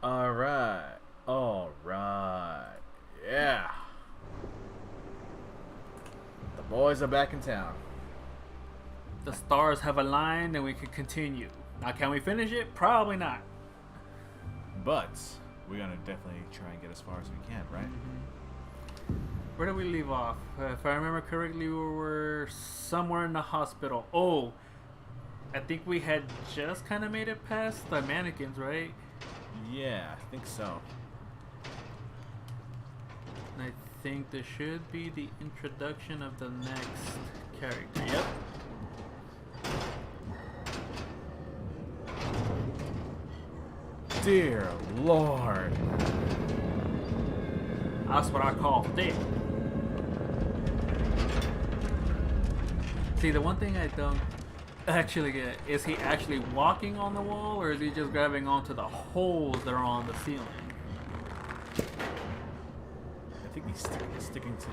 Alright. Alright. Yeah. The boys are back in town. The stars have aligned and we can continue. Now, can we finish it? Probably not. But we're gonna definitely try and get as far as we can, right? Where did we leave off? If I remember correctly, we were somewhere in the hospital. Oh, I think we had just kind of made it past the mannequins, right? Yeah, I think so. And I think this should be the introduction of the next character. Yep. Dear Lord. That's what I call thick. See, the one thing I don't actually get is he actually walking on the wall, or is he just grabbing onto the holes that are on the ceiling? I think he's sticking to the,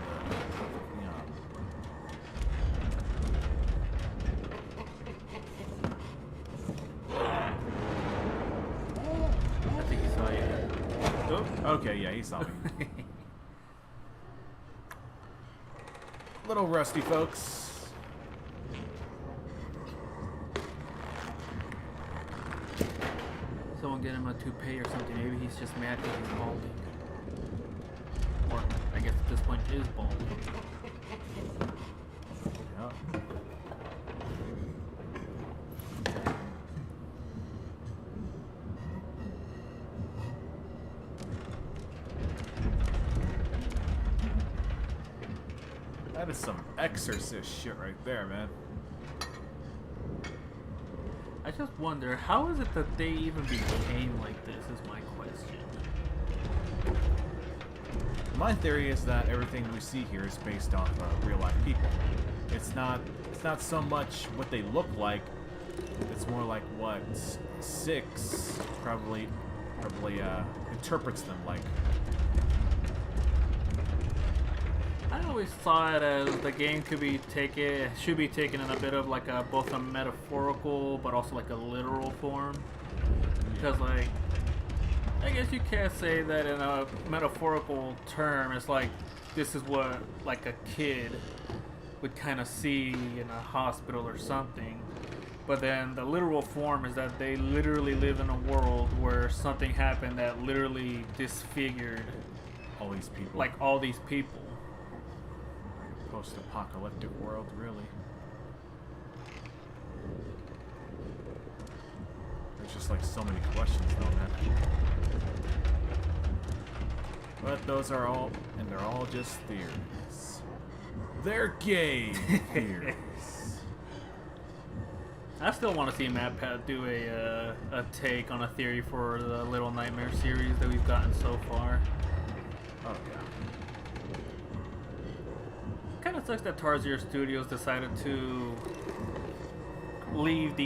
I think he saw you. Oh, okay, yeah, he saw me. Little rusty, folks. Someone get him a toupee or something. Maybe he's just mad because he's balding. Or, I guess at this point, is balding. Yep. That is some exorcist shit right there, man. I just wonder, how is it that they even became like this is my question. My theory is that everything we see here is based off real life people. It's not so much what they look like. It's more like what Six probably interprets them like. I always saw it as the game should be taken in a bit of like both a metaphorical but also like a literal form. Because like I guess you can't say that in a metaphorical term. It's like this is what like a kid would kind of see in a hospital or something. But then the literal form is that they literally live in a world where something happened that literally disfigured All these people. like all these people. Post-apocalyptic world, really. There's just like so many questions, though, man. But those are all, and they're all just theories. They're gay theories. I still want to see MatPat do a take on a theory for the Little Nightmare series that we've gotten so far. Oh yeah. Kind of sucks that Tarsier Studios decided to leave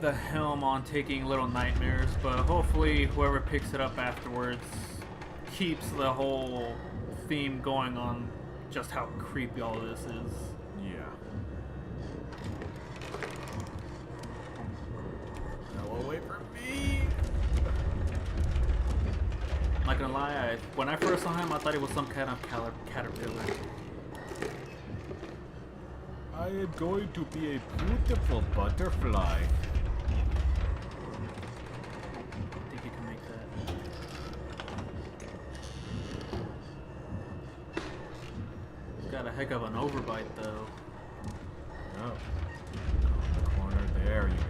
the helm on taking Little Nightmares, but hopefully whoever picks it up afterwards keeps the whole theme going on just how creepy all this is. Yeah. Go away from me! Not gonna lie, when I first saw him, I thought he was some kind of caterpillar. I am going to be a beautiful butterfly. I think you can make that. He's got a heck of an overbite, though. Oh. On the corner, there you go.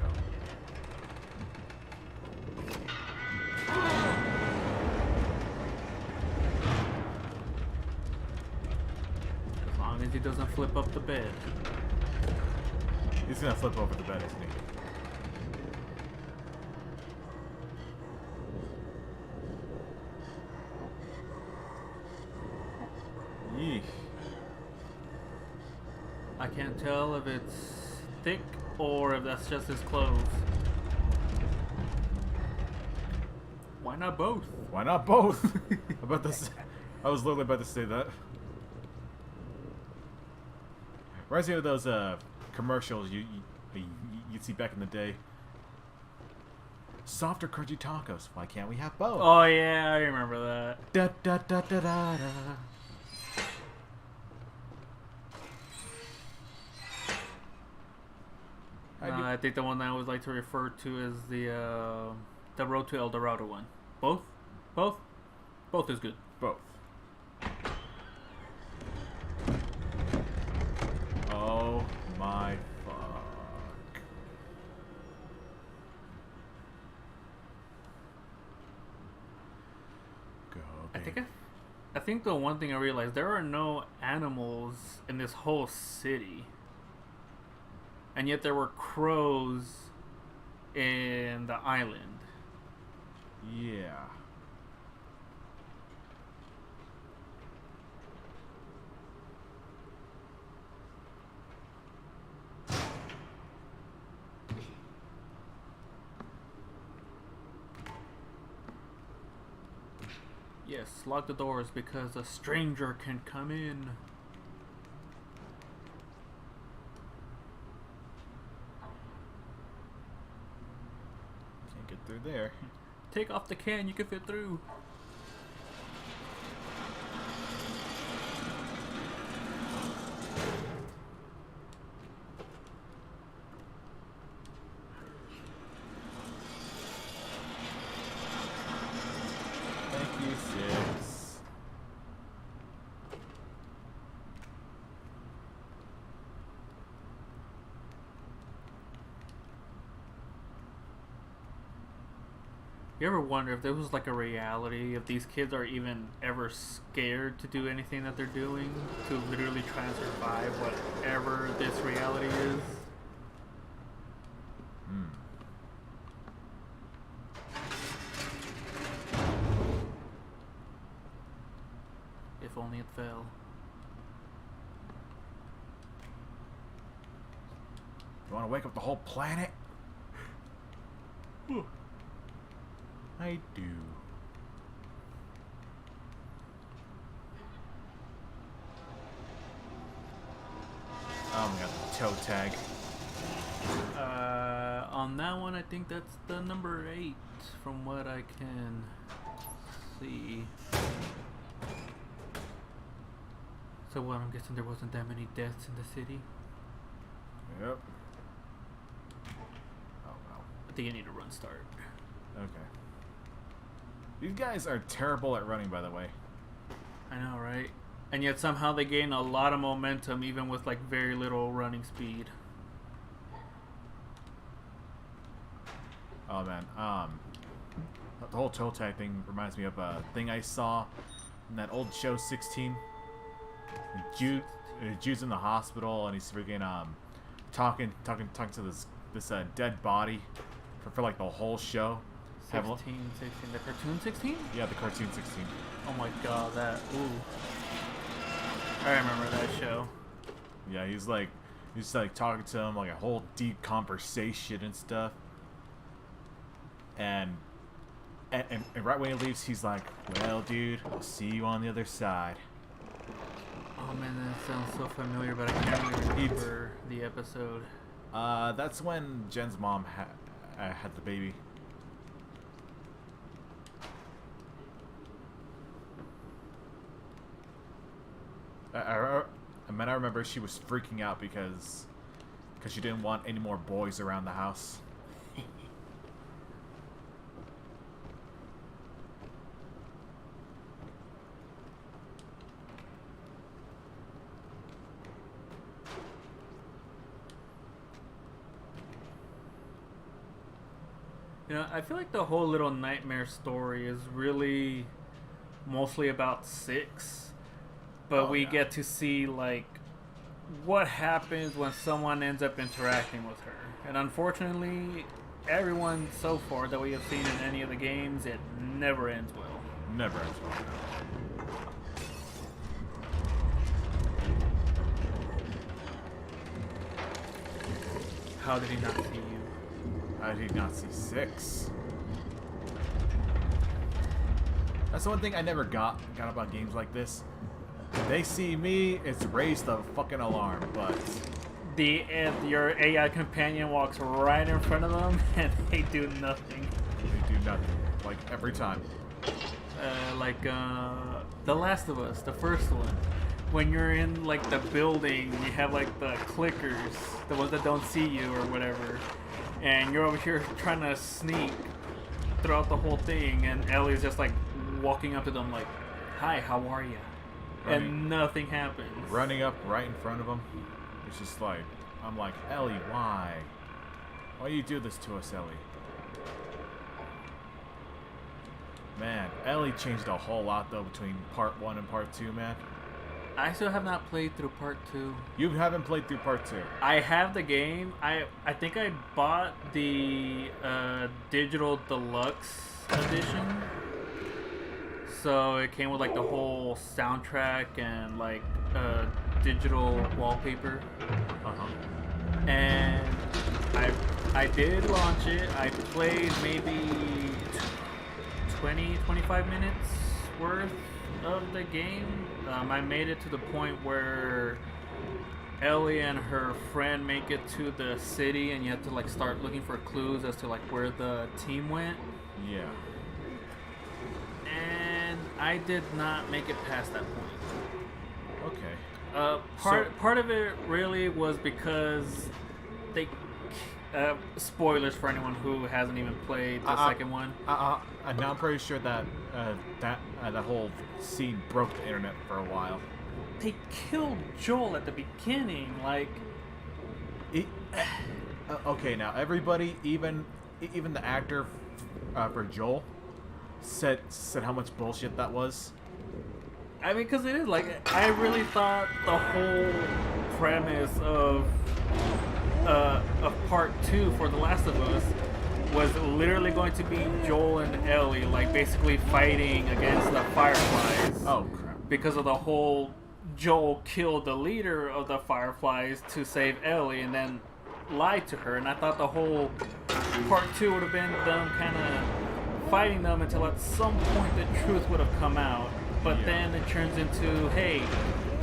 As long as he doesn't flip up the bed. He's gonna flip over the bed, isn't he? Yeesh. I can't tell if it's thick or if that's just his clothes. Why not both? Why not both? About this, I was literally about to say that. Reminds me of those commercials you'd see back in the day. Soft or crunchy tacos? Why can't we have both? Oh yeah, I remember that. Da da da da da da. I think the one that I always like to refer to is the Road to El Dorado one. Both? Both? Both is good. Both. Oh my fuck. Go. I think the one thing I realized, there are no animals in this whole city. And yet there were crows in the island. Yeah. Yes, lock the doors because a stranger can come in. Can't get through there. Take off the can, you can fit through. Thank you, Six. You ever wonder if there was like a reality, if these kids are even ever scared to do anything that they're doing, to literally try and survive whatever this reality is? If only it fell. You want to wake up the whole planet? I do. Oh my god, the toe tag. On on that one, I think that's the number 8 from what I can see. So what, I'm guessing there wasn't that many deaths in the city. Yep. Oh well. I think I need a run start. Okay. These guys are terrible at running, by the way. I know, right? And yet somehow they gain a lot of momentum even with like very little running speed. Oh man, the whole toe tag thing reminds me of a thing I saw in that old show 16. Jude's in the hospital and he's freaking talking to this dead body for like the whole show. 16, the cartoon 16? Yeah, the cartoon 16. Oh my god, that, ooh. I remember that show. Yeah, he's like talking to him, like a whole deep conversation and stuff. And right when he leaves, he's like, "Well, dude, I'll see you on the other side." Oh man, that sounds so familiar, but I can't really remember the episode. That's when Jen's mom had the baby. I remember she was freaking out because she didn't want any more boys around the house. You know, I feel like the whole Little Nightmare story is really mostly about 6, but we get to see like what happens when someone ends up interacting with her. And unfortunately, everyone so far that we have seen in any of the games, it never ends well. Never ends well. How did he not see you? I did not see 6. That's the one thing I never got about games like this. If they see me, it's raise the fucking alarm, but your AI companion walks right in front of them and they do nothing. They do nothing. Like every time. The Last of Us, the first one. When you're in like the building, you have like the clickers, the ones that don't see you or whatever, and you're over here trying to sneak throughout the whole thing, and Ellie's just like walking up to them like, "Hi, how are you?" And nothing happens. Running up right in front of them. It's just like, I'm like, Ellie, why? Why you do this to us, Ellie? Man, Ellie changed a whole lot though between part 1 and part 2, man. I still have not played through part 2. You haven't played through part 2. I have the game. I think I bought the digital deluxe edition. So it came with like the whole soundtrack and like digital wallpaper. And I did launch it. I played maybe 20-25 minutes worth of the game. I made it to the point where Ellie and her friend make it to the city, and you have to like start looking for clues as to like where the team went. Yeah. And I did not make it past that point. Okay. Part of it really was because they spoilers for anyone who hasn't even played the second one. Now I'm pretty sure that that whole scene broke the internet for a while. They killed Joel at the beginning, like. Okay, now everybody, even the actor for Joel, said how much bullshit that was. I mean, because it is like, I really thought the whole premise of part 2 for The Last of Us was literally going to be Joel and Ellie, like basically fighting against the Fireflies. Oh crap! Because of the whole Joel killed the leader of the Fireflies to save Ellie, and then lied to her. And I thought the whole part 2 would have been them kind of fighting them until at some point the truth would have come out. But then it turns into, hey,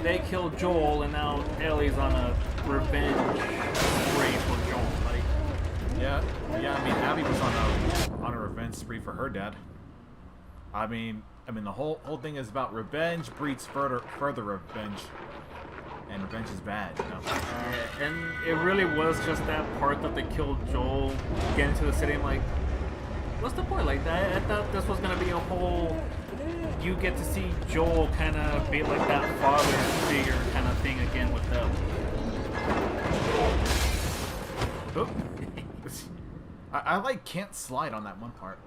they killed Joel, and now Ellie's on a revenge spree for Joel. Like, Yeah, yeah. I mean, Abby was on a revenge spree for her dad. I mean, the whole thing is about revenge breeds further revenge, and revenge is bad. You know? And it really was just that part that they killed Joel, get into the city. I'm like, what's the point? Like that? I thought this was gonna be a whole. You get to see Joel kind of be like that father figure kind of thing again with them. Oh. I like can't slide on that one part.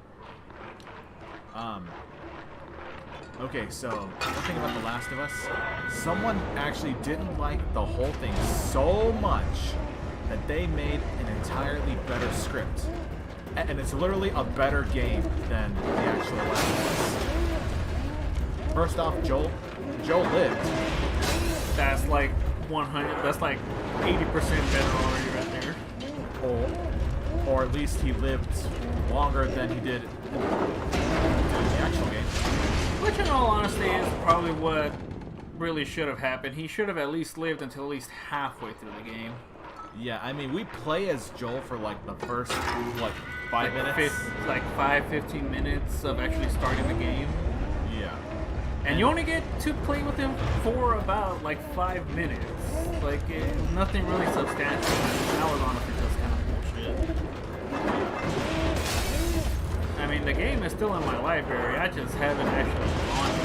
Okay, so one thing about The Last of Us, someone actually didn't like the whole thing so much that they made an entirely better script. And it's literally a better game than the actual Last of Us. First off, Joel lived. That's like 100. That's like 80% better already right there. Or at least he lived longer than he did in the actual game. Which, in all honesty, is probably what really should have happened. He should have at least lived until at least halfway through the game. Yeah, I mean, we play as Joel for like the first, what, 5 minutes? Like 5-15 minutes of actually starting the game. Yeah. And you only get to play with him for about like 5 minutes. Like, nothing really substantial. That was honestly just kind of bullshit. I mean, the game is still in my library. I just haven't actually launched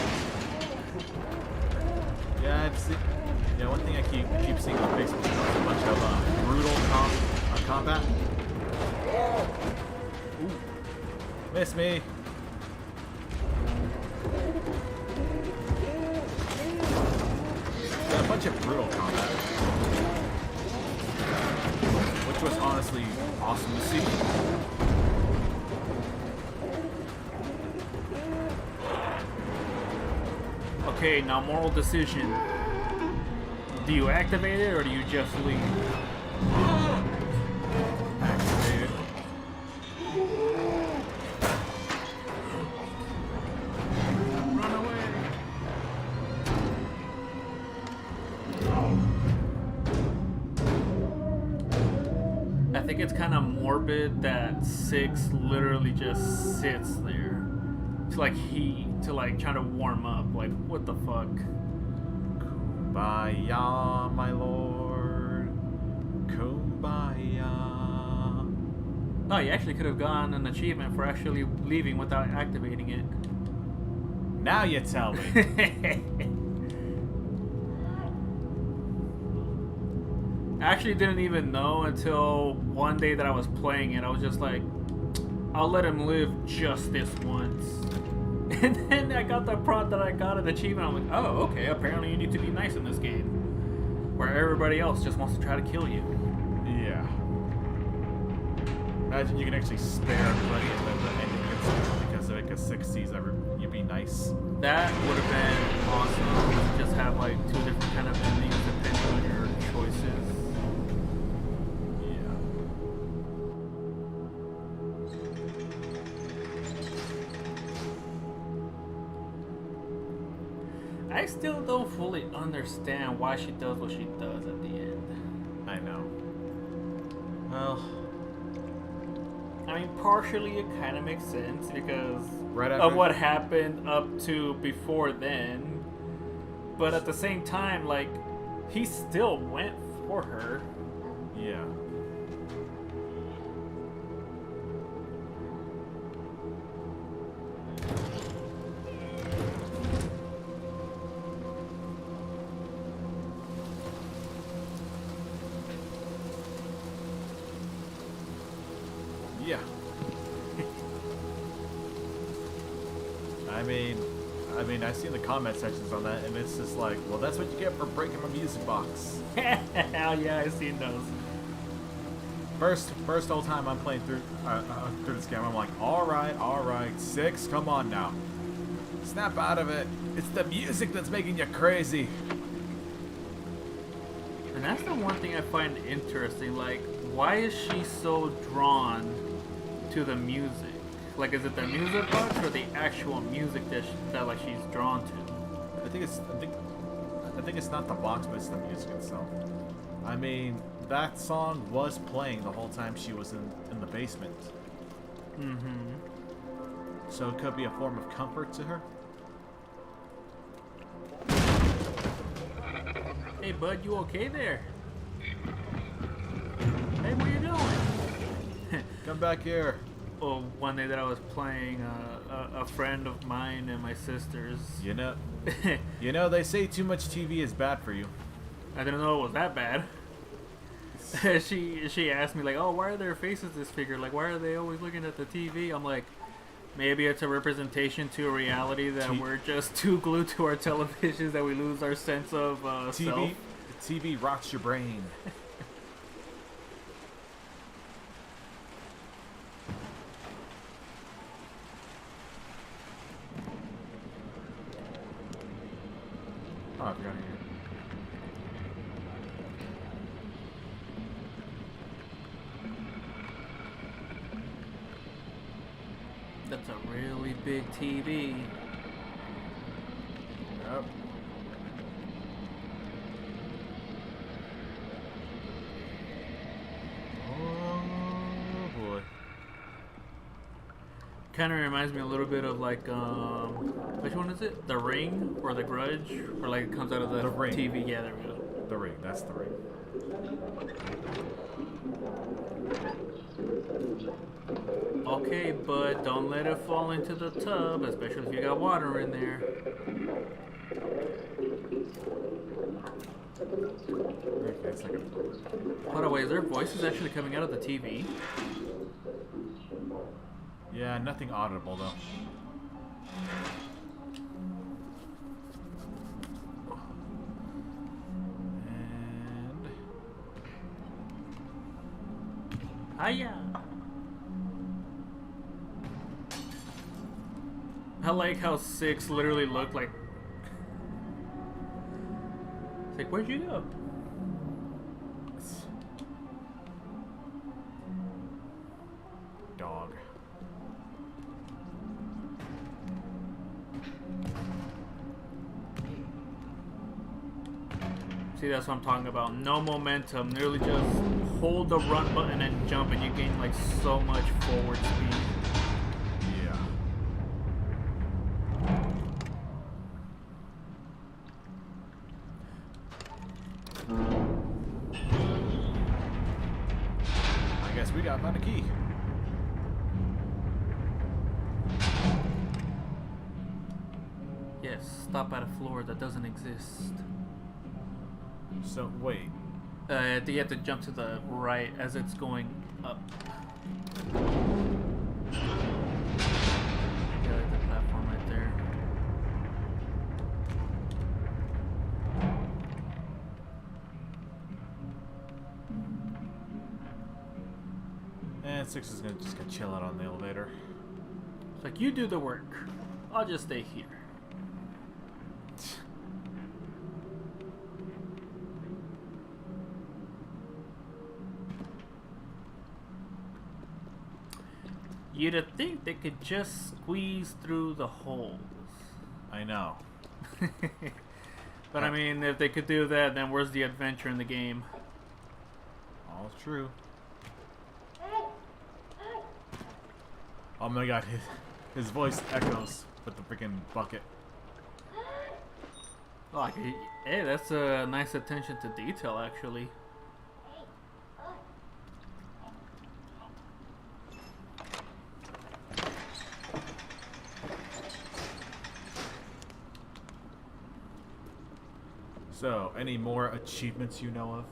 it. Yeah, one thing I keep seeing on Facebook is a bunch of brutal combat. Ooh. Miss me. Yeah, a bunch of brutal combat, which was honestly awesome to see. Okay, now moral decision. Do you activate it or do you just leave? Activate it. Run away. I think it's kind of morbid that Six literally just sits there to try to warm up. Like, what the fuck? Kumbaya, my lord. Kumbaya. Oh, you actually could have gotten an achievement for actually leaving without activating it. Now you tell me. I actually didn't even know until one day that I was playing it. I was just like, I'll let him live just this once. And then I got the prompt that I got an achievement. I'm like, oh, okay, apparently you need to be nice in this game. Where everybody else just wants to try to kill you. Yeah. Imagine you can actually spare everybody and then the ending gets because of it, because 6 sees you be nice. That would have been awesome. Just have like 2 different kind of endings depending on your choices. I still don't fully understand why she does what she does at the end. I know. Well, I mean, partially it kind of makes sense because right after of what happened up to before then. But at the same time, like, he still went for her. Yeah. Yeah. I mean, I've seen the comment sections on that, and it's just like, well, that's what you get for breaking my music box. Hell yeah, I've seen those. First whole time I'm playing through this game, I'm like, all right, 6, come on now, snap out of it. It's the music that's making you crazy. And that's the one thing I find interesting. Like, why is she so drawn to the music? Like, is it the music box or the actual music that like she's drawn to? I think it's not the box, but it's the music itself. I mean, that song was playing the whole time she was in the basement. Mm-hmm. So it could be a form of comfort to her. Hey, bud, you okay there? Hey, what you doing? Come back here. Oh, one day that I was playing, a friend of mine and my sister's. You know, they say too much TV is bad for you. I didn't know it was that bad. She asked me like, "Oh, why are their faces disfigured? Like, why are they always looking at the TV?" I'm like, maybe it's a representation to a reality that we're just too glued to our televisions that we lose our sense of self. TV rots your brain. Oh, I forgot here. That's a really big TV. Yep. Oh boy. Kind of reminds me a little bit of like, which one is it? The Ring or The Grudge? Or like it comes out of the Ring. TV? Yeah, there we go. The Ring. That's the Ring. Okay, but don't let it fall into the tub, especially if you got water in there. Okay, it's like a... By the way, is their voices actually coming out of the TV? Yeah, nothing audible though. And Hiya! I like how 6 literally looked like... It's like, where'd you go? dog. See, that's what I'm talking about. No momentum. Literally just hold the run button and jump and you gain like so much forward speed. Yeah. I guess we got found a key. Yes, stop at a floor that doesn't exist. So wait. You have to jump to the right as it's going up. Yeah, like the platform right there. And 6 is just gonna chill out on the elevator. It's like, you do the work. I'll just stay here. You'd think they could just squeeze through the holes. I know. But I mean, if they could do that, then where's the adventure in the game? All true. Oh my god, his voice echoes with the freaking bucket. Like, hey, that's a nice attention to detail, actually. So, any more achievements you know of?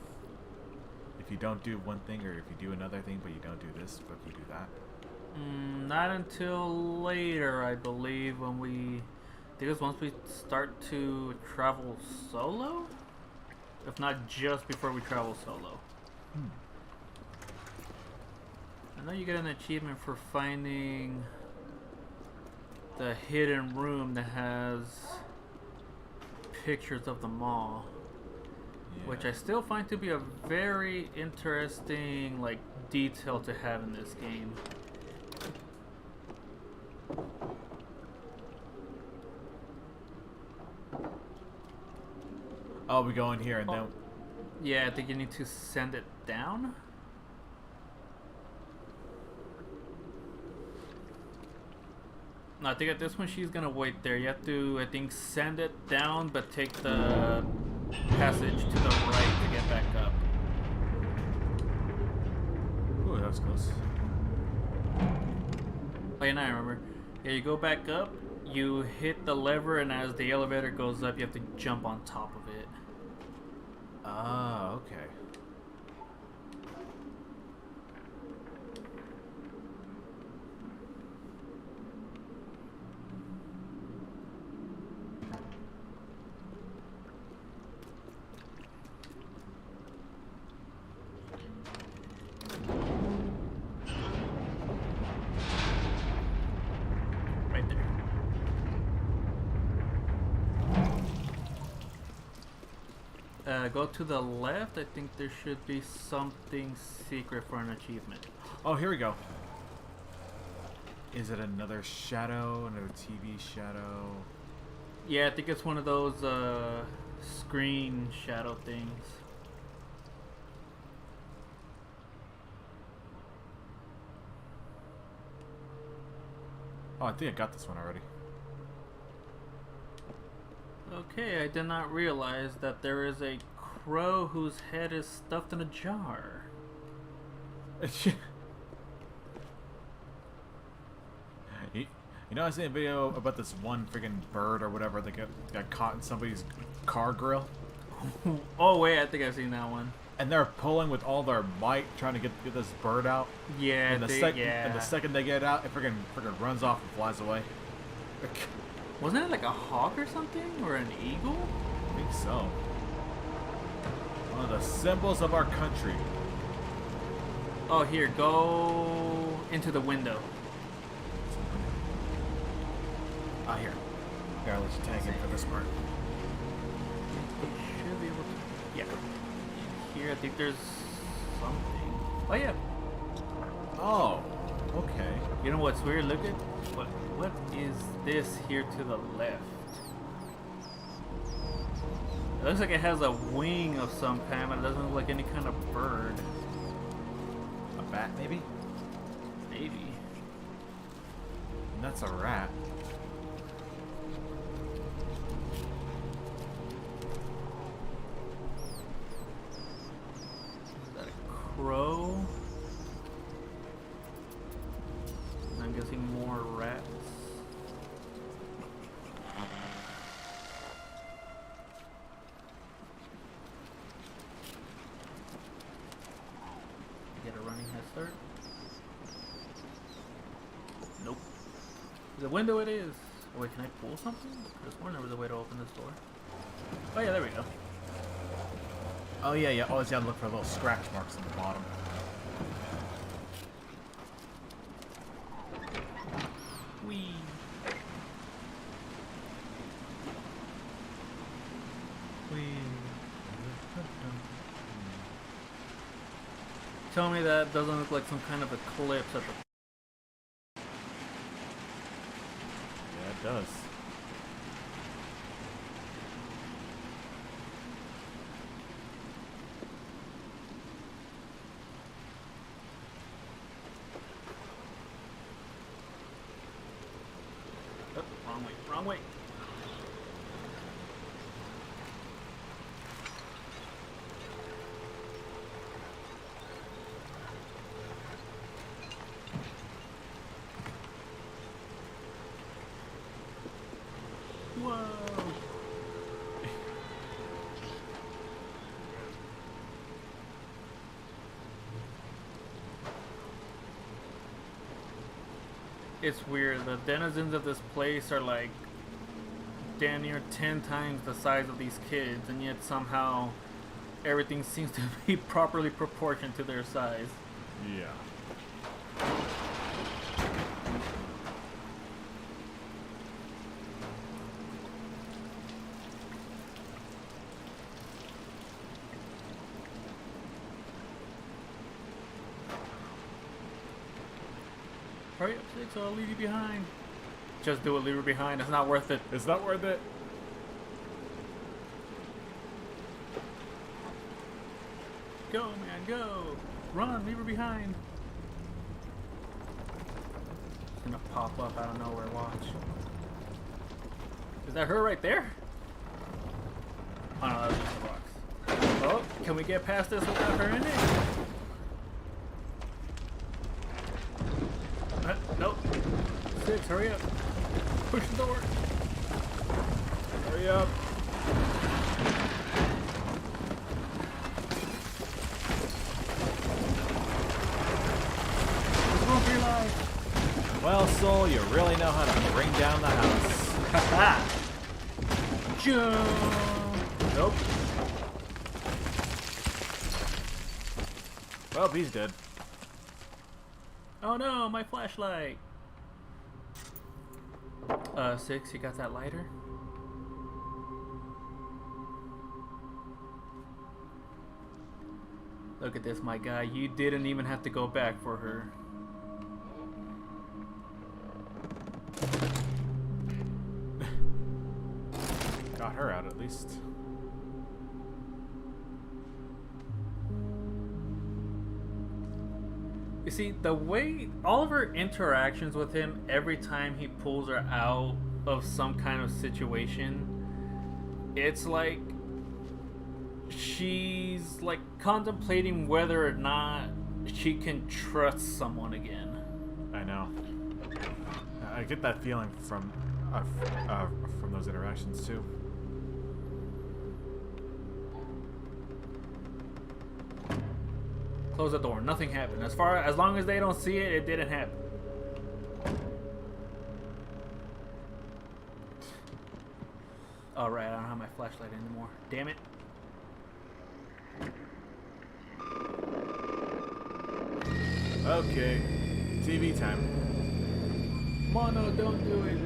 If you don't do one thing, or if you do another thing, but you don't do this, but you do that? Not until later, I believe, when we... I think it's once we start to travel solo? If not just before we travel solo. I know you get an achievement for finding the hidden room that has pictures of the mall. Yeah. Which I still find to be a very interesting, like, detail to have in this game. Oh, we go in here and then... Yeah, I think you need to send it down. No, I think at this one she's gonna wait there. You have to, I think, send it down, but take the passage to the right to get back up. Ooh, that was close. Oh, yeah, now I remember. Yeah, you go back up, you hit the lever, and as the elevator goes up, you have to jump on top of it. Ah, okay. Right there. Go to the left. I think there should be something secret for an achievement. Oh, here we go. Is it another shadow? Another TV shadow? Yeah, I think it's one of those screen shadow things. Oh, I think I got this one already. Okay, I did not realize that there is a crow whose head is stuffed in a jar. You know, I seen a video about this one freaking bird or whatever that got caught in somebody's car grill, Oh wait, I think I've seen that one. and they're pulling with all their might trying to get this bird out. Yeah, And the second they get it out, it freaking runs off and flies away. Wasn't it like a hawk or something, or an eagle? I think so. One of the symbols of our country. Oh, here, go into the window. Ah, here. Here, I'll let you tag in for this part. Should be able to. Yeah. Here, I think there's something. Oh yeah. Oh, okay. You know what's weird? Look at what is this here to the left? It looks like it has a wing of some kind, but it doesn't look like any kind of bird. A bat, maybe? Maybe. And that's a rat. Is that a crow? I'm guessing more rats. Get a running head start. Nope. The window it is. Oh, wait, can I pull something? There's one. There was a way to open this door. Oh yeah, there we go. Oh yeah, yeah. Always gotta look for little scratch marks on the bottom. Whee! Tell me that doesn't look like some kind of eclipse at the. Yeah, it does. Oh, wrong way, wrong way. Whoa! It's weird. The denizens of this place are like damn near 10 times the size of these kids, and yet somehow everything seems to be properly proportioned to their size. Yeah. Hurry up, Six, or I'll leave you behind. Just do it, leave her behind. It's not worth it. It's not worth it. Go, man, go! Run, leave her behind. It's gonna pop up out of nowhere, watch. Is that her right there? Oh no, that was just the rocks. Oh, can we get past this without her in it? Nope. 6, hurry up. Push the door. Hurry up. Let's run for your life. Well, Soul, you really know how to bring down the house. Haha. Jump. Nope. Well, he's dead. Oh no, my flashlight. 6, you got that lighter? Look at this, my guy. You didn't even have to go back for her. Got her out at least. You see, the way all of her interactions with him every time he pulls her out of some kind of situation, it's like she's like contemplating whether or not she can trust someone again. I know. I get that feeling from those interactions too. Close the door. Nothing happened. As long as they don't see it, it didn't happen. All right, I don't have my flashlight anymore. Damn it. Okay, TV time. Mono, don't do it.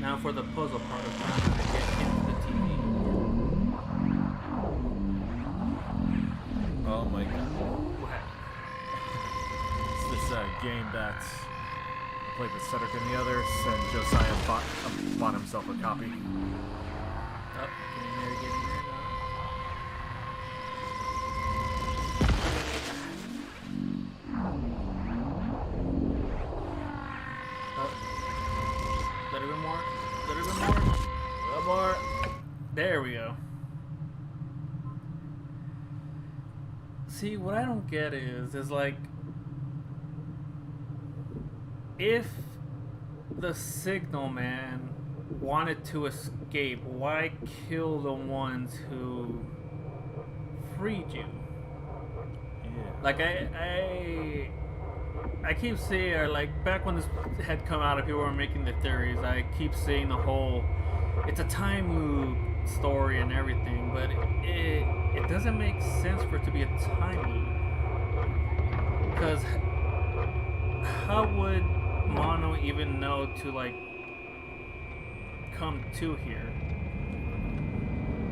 Now for the puzzle part of how to get into the TV. Oh my god. What happened? It's this game that I played with Cedric and the others, and Josiah bought himself a copy. Oh, get in there, get in there. Oh. Little bit more. Little bit more. A little more. There we go. See, what I don't get is like, if the signal man wanted to escape, why kill the ones who freed you? Yeah. Like I keep seeing, or like back when this had come out, if people were making the theories, I keep seeing the whole, it's a time loop story and everything, but it doesn't make sense for it to be a time loop. Because how would Mono even know to like come to here?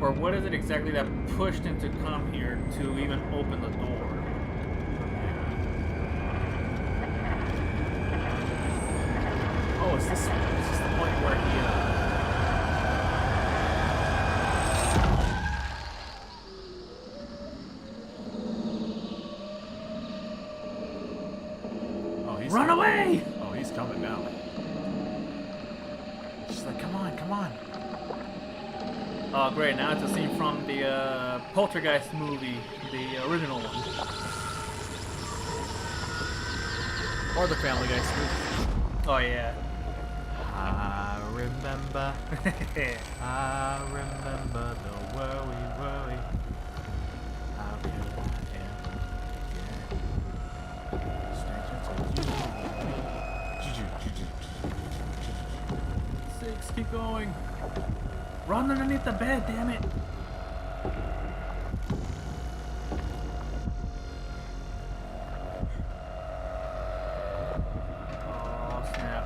Or what is it exactly that pushed him to come here to even open the door? Oh, is this the point where he? Oh, he's Run coming. away! Oh, he's coming now. She's like, come on, come on. Oh, great. Now it's a scene from the Poltergeist movie, the original one. Or the Family Guy spoof. Oh, yeah. I remember the worry. How can I 6, keep going. Run underneath the bed, damn it. Oh, snap.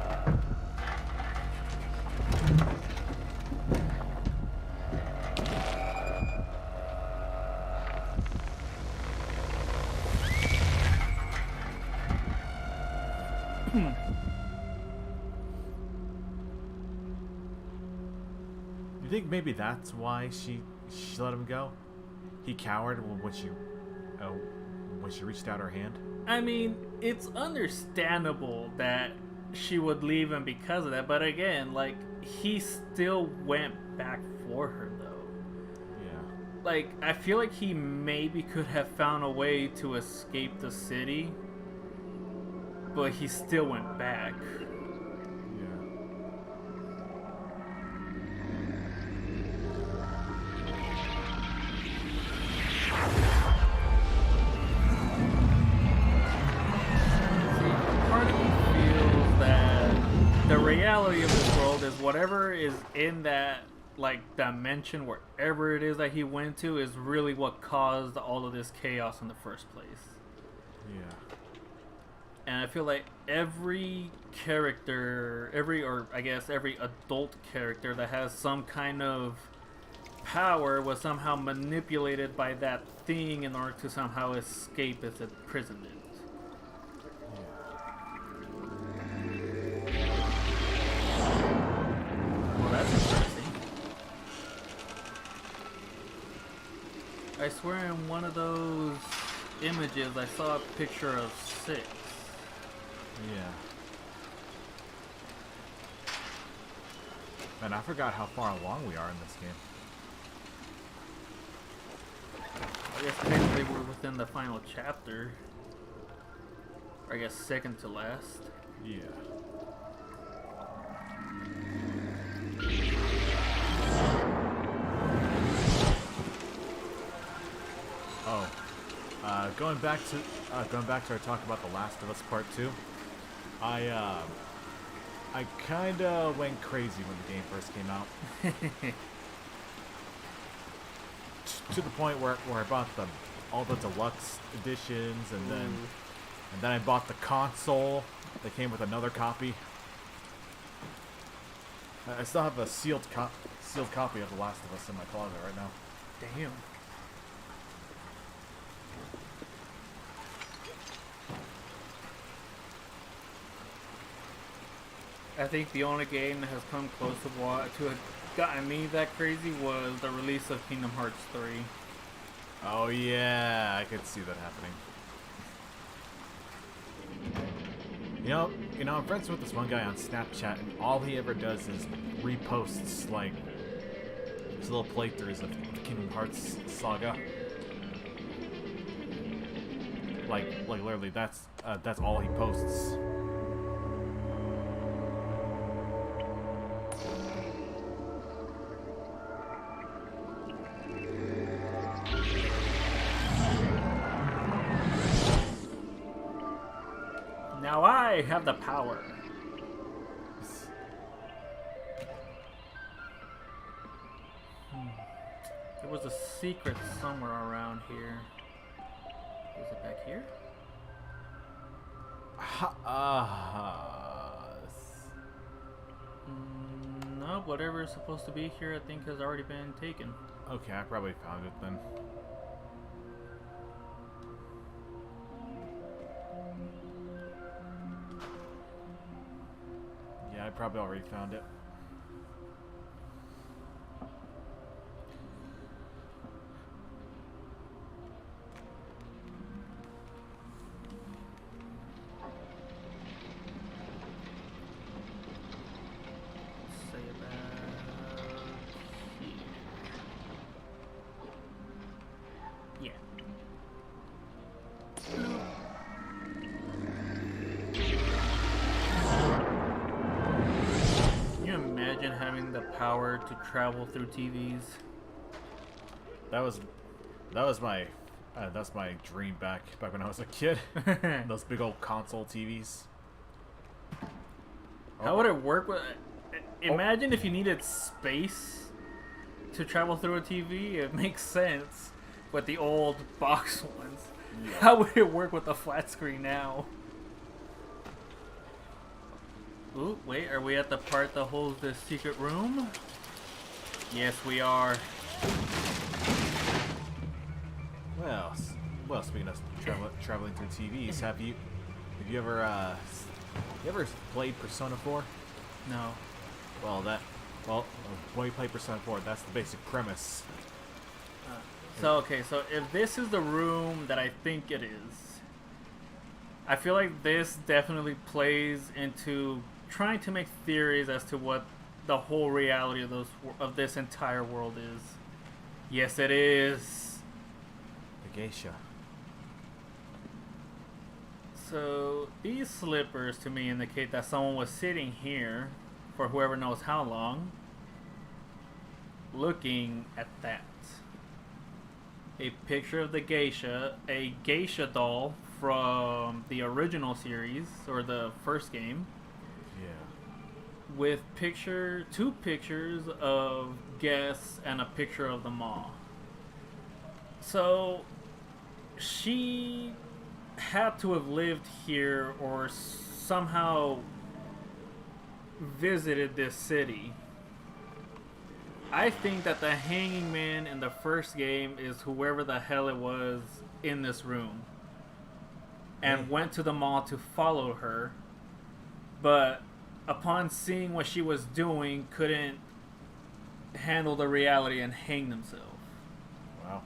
think maybe that's why she let him go? He cowered when she reached out her hand. I mean, it's understandable that she would leave him because of that, but again, like, he still went back for her, though. Yeah. Like, I feel like he maybe could have found a way to escape the city, but he still went back. Reality of this world is whatever is in that like dimension, wherever it is that he went to, is really what caused all of this chaos in the first place. Yeah. And I feel like every character, every adult character that has some kind of power was somehow manipulated by that thing in order to somehow escape its imprisonment. That's interesting. I swear in one of those images I saw a picture of 6. Yeah. Man, I forgot how far along we are in this game. I guess technically we're within the final chapter. Or I guess second to last. Yeah. Going back to our talk about The Last of Us Part 2, I kinda went crazy when the game first came out. To the point where I bought all the deluxe editions, and then I bought the console that came with another copy. I still have a sealed copy of The Last of Us in my closet right now. Damn. I think the only game that has come close to have gotten me that crazy was the release of Kingdom Hearts 3. Oh yeah, I could see that happening. You know, I'm friends with this one guy on Snapchat, and all he ever does is reposts like his little playthroughs of the Kingdom Hearts saga. Like literally, that's all he posts. Now I have the power. There was a secret somewhere around here. Is it back here? No, whatever is supposed to be here, I think, has already been taken. Okay, I probably found it then. Yeah, I probably already found it. Say about here. Yeah. Can you imagine having the power to travel through TVs? That's my dream back when I was a kid. Those big old console TVs. How would it work with? Imagine if you needed space to travel through a TV. It makes sense with the old box ones. Yeah. How would it work with the flat screen now? Ooh, wait, are we at the part that holds the secret room? Yes, we are. Well, speaking of traveling through TVs, have you ever played Persona 4? No. Well, Well, when you play Persona 4, that's the basic premise. So okay, so if this is the room that I think it is, I feel like this definitely plays into trying to make theories as to what the whole reality of this entire world is. Yes, it is. The geisha. So these slippers to me indicate that someone was sitting here for whoever knows how long, looking at that. A picture of the geisha, a geisha doll from the original series or the first game, Yeah. with two pictures of guests and a picture of the maw. So she had to have lived here or somehow visited this city. I think that the hanging man in the first game is whoever the hell it was in this room and went to the mall to follow her, but upon seeing what she was doing couldn't handle the reality and hang themselves. Wow.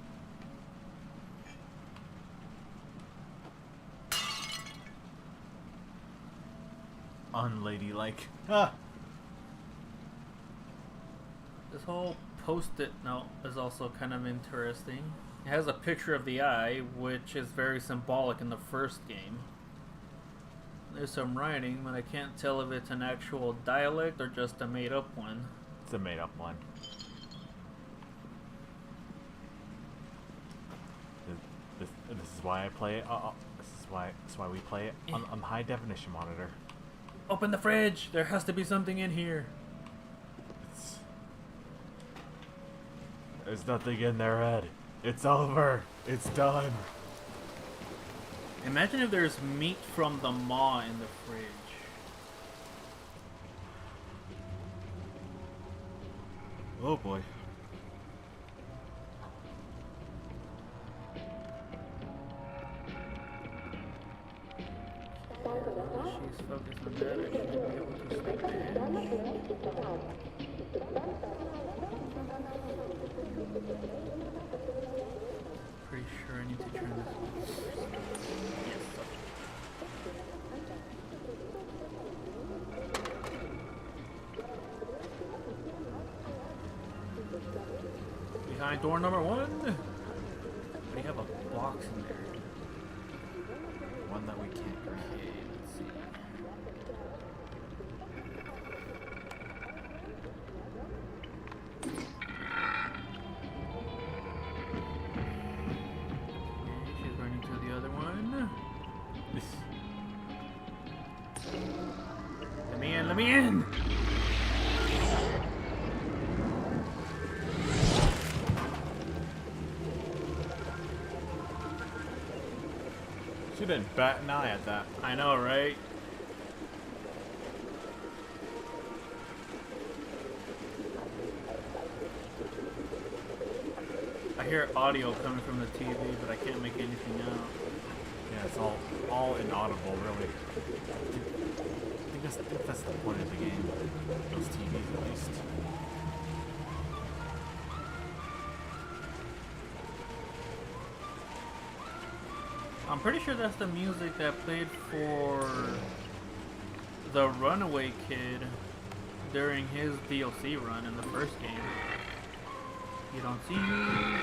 Unladylike. Ah. This whole post-it note is also kind of interesting. It has a picture of the eye, which is very symbolic in the first game. There's some writing, but I can't tell if it's an actual dialect or just a made-up one. It's a made-up one. This is why I play it. This is why we play it on high definition monitor. Open the fridge! There has to be something in here. There's nothing in there, Ed. It's over. It's done. Imagine if there's meat from the maw in the fridge. Oh boy. She's focused on that. I should be able to sleep in. Pretty sure I need to turn this on. Yes. Behind door number 1. We have a box in there. One that we can't grab. Okay, let's see. Okay, she's running to the other one. Let me in, let me in! She didn't bat an eye at that. I know, right? I hear audio coming from the TV, but I can't make anything out. Yeah, it's all inaudible, really. I think that's the point of the game. Those TVs, at least. I'm pretty sure that's the music that played for the Runaway Kid during his DLC run in the first game. You don't see me.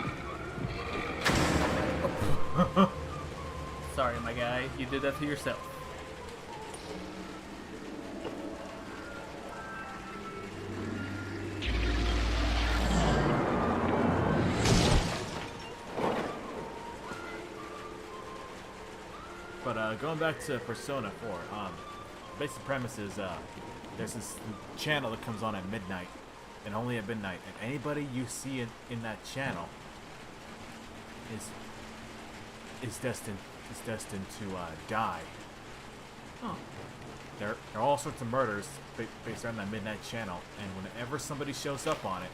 Sorry, my guy. You did that to yourself. But going back to Persona 4, basic premise is there's this channel that comes on at midnight, and only at midnight, and anybody you see in that channel is destined to die. Oh. There are all sorts of murders based on that midnight channel, and whenever somebody shows up on it,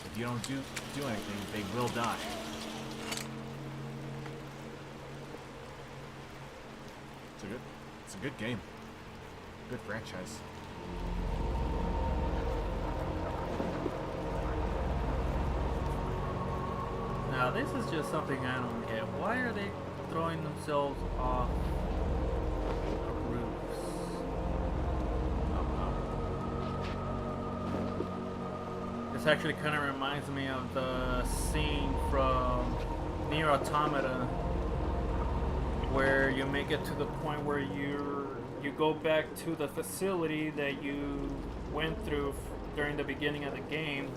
if you don't do anything, they will die. It's a good game. Good franchise. Now this is just something I don't get. Why are they throwing themselves off roofs? This actually kind of reminds me of the scene from Nier Automata, where you make it to the point where you go back to the facility that you went through during the beginning of the game,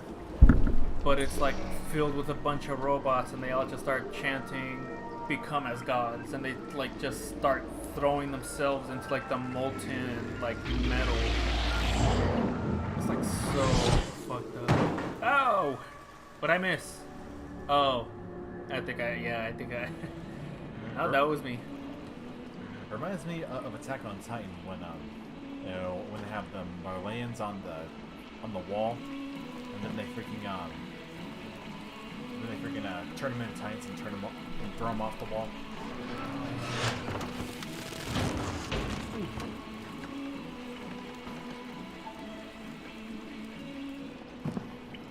but it's like filled with a bunch of robots, and they all just start chanting "Become as gods," and they like just start throwing themselves into like the molten like metal. It's like so fucked up. Oh, what'd I miss? Oh, I think I. Oh, that was me. Reminds me of Attack on Titan when when they have the Marleyans on the wall, and then they freaking turn them into Titans and turn them up and throw them off the wall.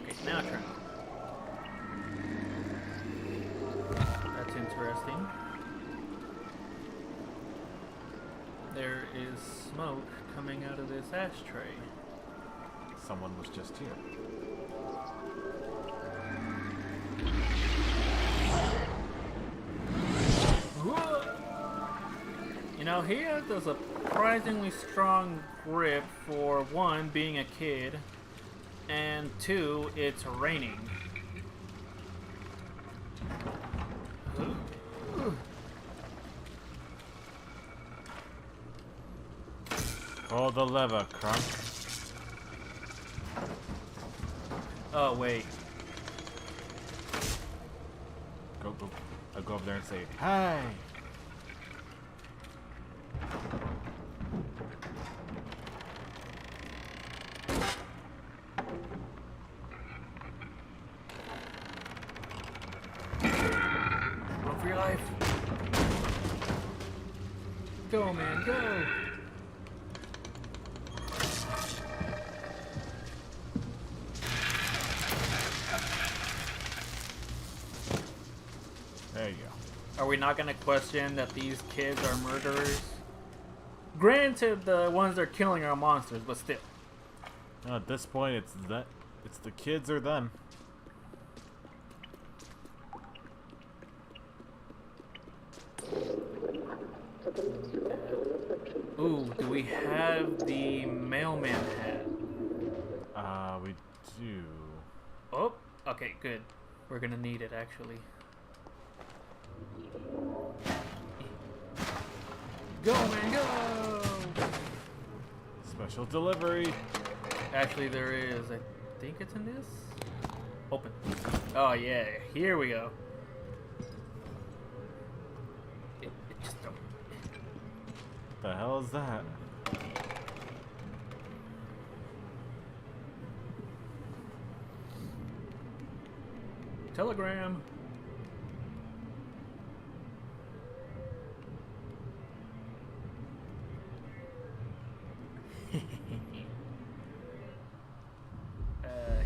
Okay, now turn. That's interesting. There is smoke coming out of this ashtray. Someone was just here. You know, he has a surprisingly strong grip for one, being a kid, and two, it's raining. Pull the lever, Crunk. Oh, wait. Go. I'll go over there and say, "Hi." Run for your life. Go, man, go. There you go. Are we not gonna question that these kids are murderers? Granted, the ones they're killing are monsters, but still. At this point, it's the kids or them. Ooh, do we have the mailman hat? We do. Oh, okay, good. We're gonna need it, actually. Go, man, go! Special delivery. Actually, there is. I think it's in this. Open. Oh, yeah. Here we go. It just don't. The hell is that? Telegram.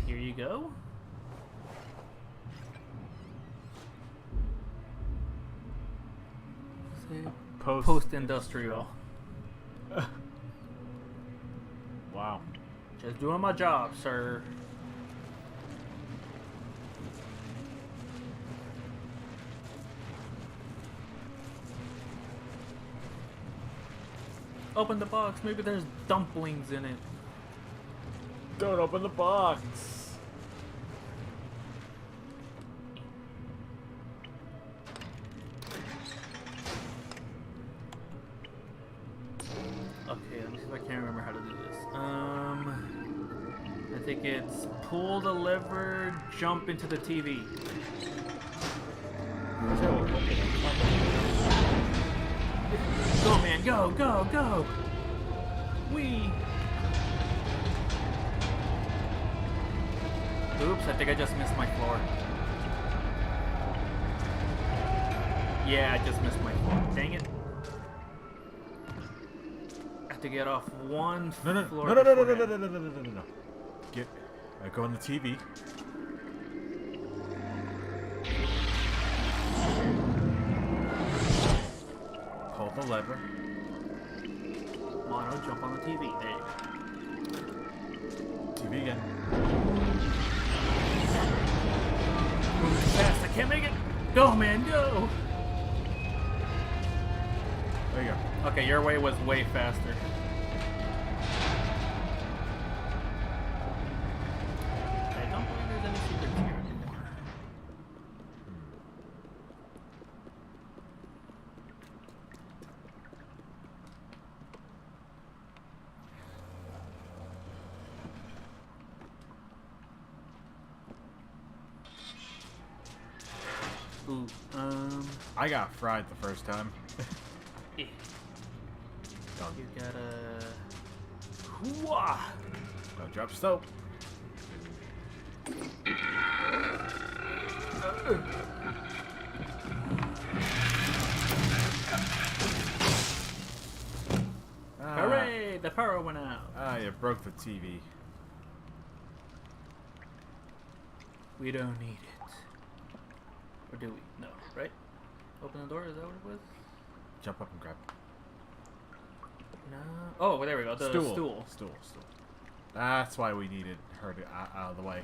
Here you go. Post-industrial. Wow. Just doing my job, sir. Open the box. Maybe there's dumplings in it. Don't open the box. Okay, let me see if I can remember how to do this. I think it's pull the lever, jump into the TV. Go, man, go, go, go! Wee! Oops, I think I just missed my floor. Yeah, I just missed my floor. Dang it. I have to get off one floor. No. Get. I go on the TV. the lever. Mono, jump on the TV. There you go. TV again. Moving too fast. I can't make it. Go, man, go. There you go. Okay, your way was way faster. I don't believe there's any secrets here anymore. Ooh, I got fried the first time. eh. Done. You gotta... Whoa! Don't drop soap. Hooray! The power went out. Ah, you broke the TV. We don't need it. Or do we? No, right? Open the door, is that what it was? Jump up and grab. No. Oh, well, there we go. The stool. Stool. That's why we needed her to out of the way.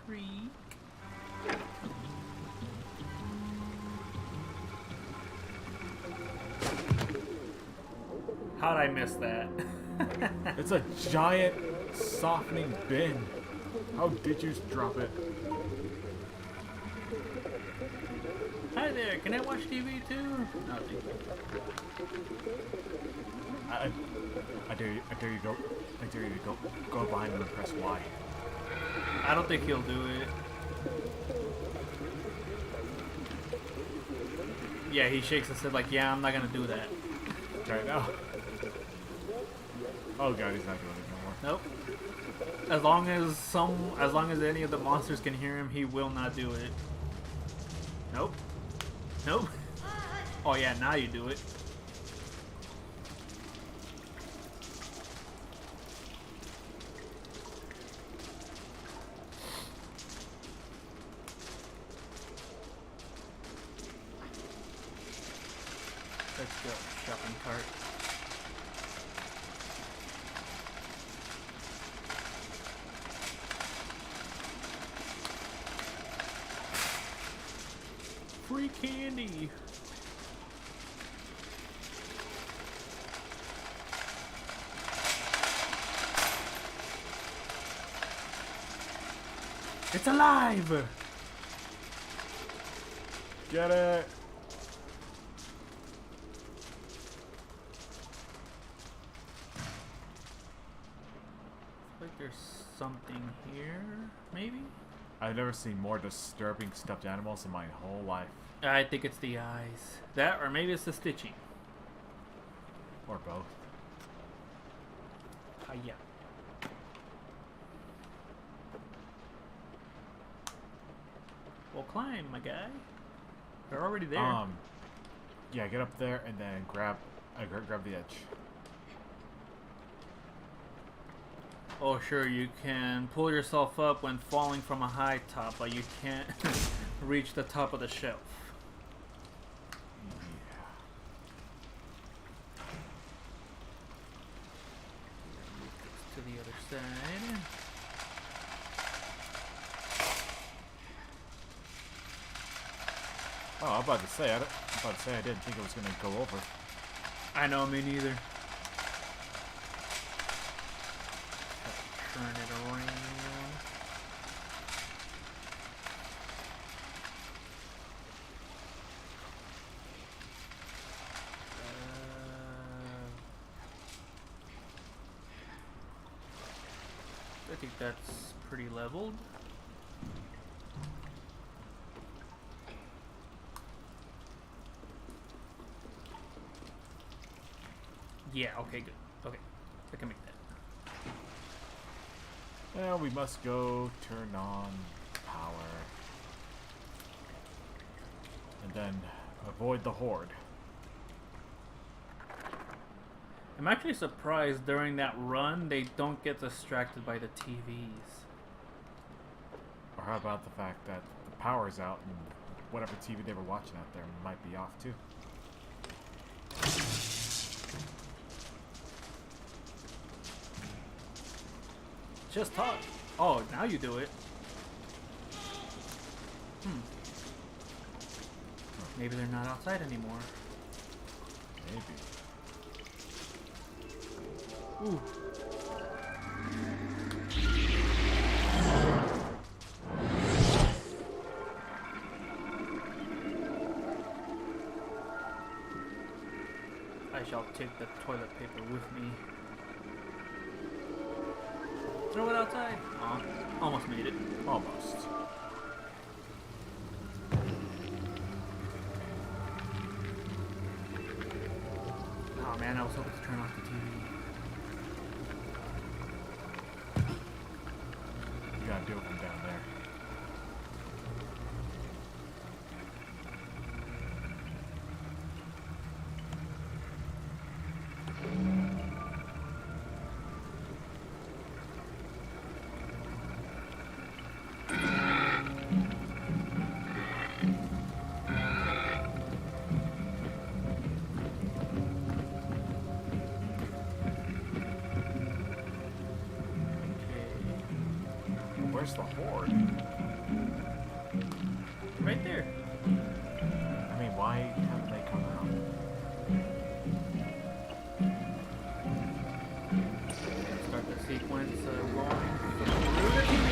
Creak. How'd I miss that? It's a giant softening bin. How did you drop it? Hi there, can I watch TV too? No, thank you. I dare you go. I dare you to go behind him and press Y. I don't think he'll do it. Yeah, he shakes his head like, yeah, I'm not gonna do that. Right now. Oh god, he's not doing it no more. Nope. As long as any of the monsters can hear him, he will not do it. Nope. Nope. Oh yeah, now you do it. Let's go, shopping cart. Free candy. It's alive! Get it! Like there's something here, maybe? I've never seen more disturbing stuffed animals in my whole life. I think it's the eyes. That, or maybe it's the stitching. Or both. Yeah. Well, climb, my guy. They're already there. Yeah, get up there and then grab the edge. Oh, sure, you can pull yourself up when falling from a high top, but you can't reach the top of the shelf. Yeah. To the other side. Oh, I'm about to say I didn't think it was gonna go over. I know, me neither. Turn it around. I think that's pretty leveled. Yeah, okay, good. Okay, I can make that. Now we must go turn on power. And then avoid the horde. I'm actually surprised during that run they don't get distracted by the TVs. Or how about the fact that the power's out and whatever TV they were watching out there might be off too? Just talk. Oh, now you do it. Maybe they're not outside anymore. Maybe. Ooh. I shall take the toilet paper with me. Throw it outside. Oh, almost made it. Almost. Oh man, I was hoping to turn off the TV. You gotta deal with them down there. Where's the horde? Right there. I mean, why haven't they come out? Start the sequence rolling through the TV.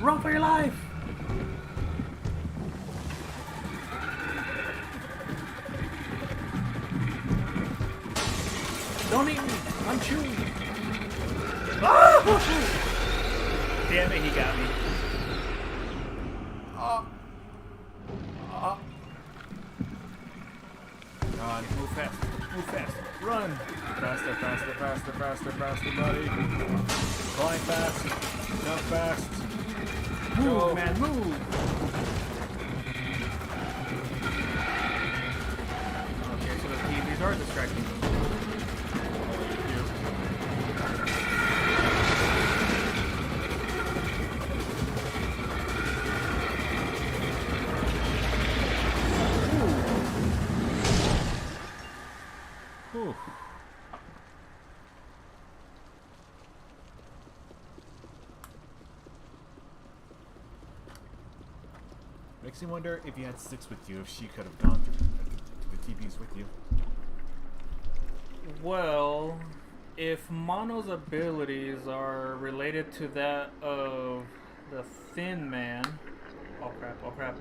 Run for your life! Don't eat me! I'm chewing! Ah! Damn it, he got me. God. Move fast, move fast, run! Faster, faster, faster, faster, faster, buddy. Climb fast. Jump fast. Move, Go. man, move! Okay, so the TVs are distracting me. Whew. Makes me wonder if you had Six with you, if she could have gone to the TVs with you. Well, if Mono's abilities are related to that of the Thin Man... Oh crap, oh crap.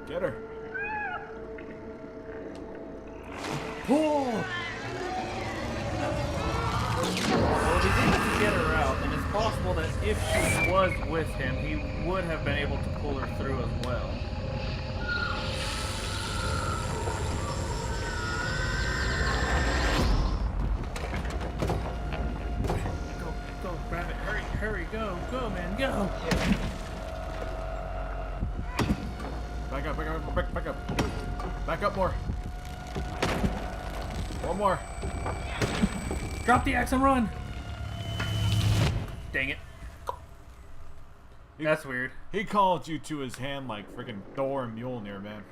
Get her. Pull! Well, if he's able to get her out, then it's possible that if she was with him, he would have been able to pull her through as well. Go, grab it. Hurry, go, man, go! Back up, back up. Back up more. One more. Drop the axe and run! Dang it. That's weird. He called you to his hand like freaking Thor and Mjolnir, man.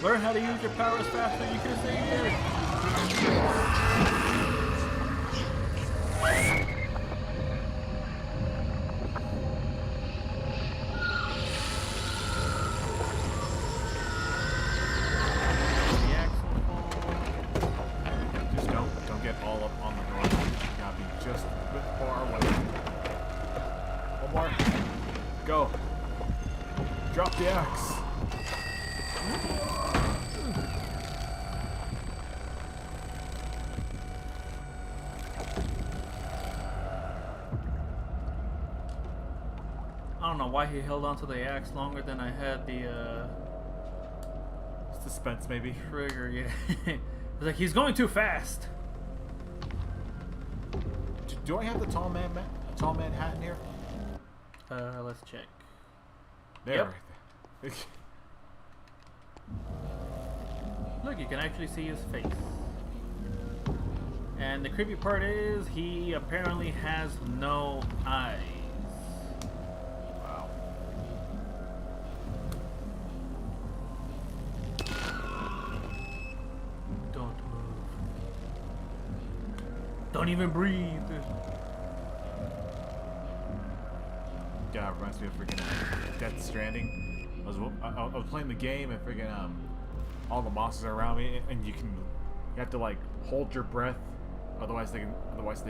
Learn how to use your powers faster. You could have saved it. Just don't get all up on the ground. You gotta be just a bit far away. One more. Go. Drop the axe. I don't know why he held onto the axe longer than I had the Suspense, maybe. trigger. Yeah, it's like he's going too fast. Do I have the tall man hat in here? Let's check. There. Yep. Look, you can actually see his face. And the creepy part is he apparently has no eyes. Wow. Don't move. Don't even breathe. Yeah, it reminds me of freaking Death Stranding. I was playing the game and freaking all the monsters are around me, and you have to like hold your breath, otherwise they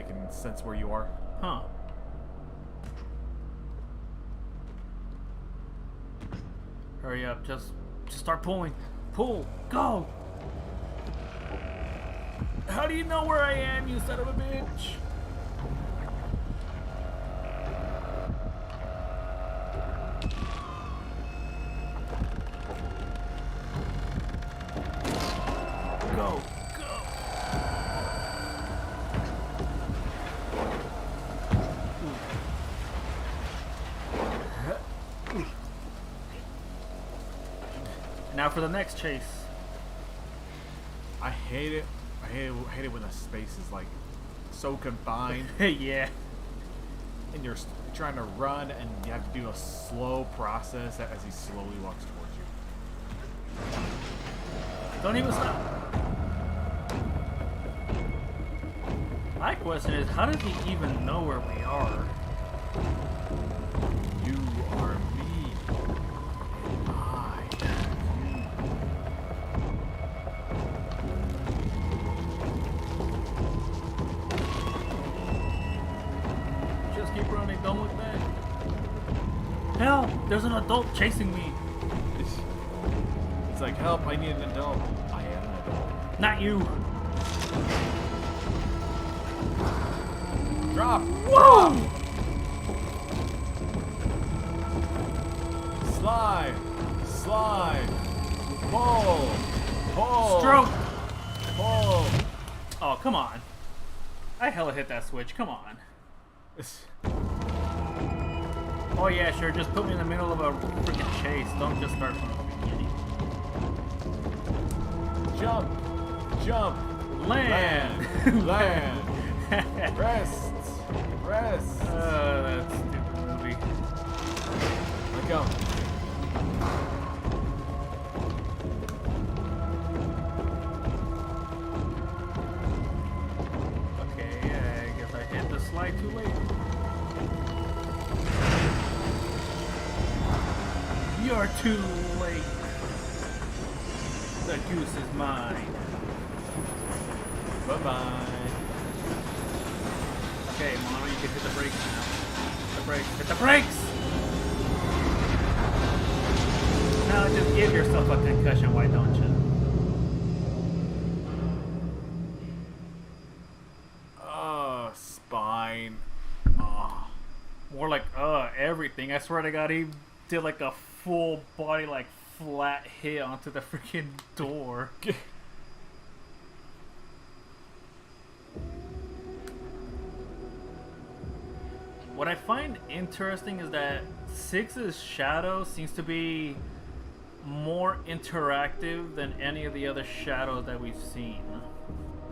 can sense where you are. Huh. Hurry up, just start pulling. Pull, go! How do you know where I am, you son of a bitch? Go, go! Now for the next chase. I hate it. I hate it when the space is like so confined, Yeah. and you're trying to run, and you have to do a slow process as he slowly walks towards you. Don't even stop. My question is, how does he even know where we are? You are me. And I am you. Just keep running, don't look back. Hell, there's an adult chasing me. It's like, help, I need an adult. I am an adult. Not you. Drop! Whoa! Slide! Slide! Pull! Pull! Stroke! Pull! Oh, come on. I hella hit that switch, come on. Oh yeah, sure, just put me in the middle of a freaking chase. Don't just start from the beginning. Jump! Jump! Land! Land! Rest! Rest! That stupid movie. Let go. Okay, I guess I hit the slide too late. You're too late. The goose is mine. Bye-bye. Okay, Mama, you can hit the brakes now. Hit the brakes. Hit the brakes! Now just give yourself a concussion, why don't you? Spine. Oh. More like, everything. I swear to God, he did like a full body, like, flat hit onto the freaking door. What I find interesting is that 6's shadow seems to be more interactive than any of the other shadows that we've seen.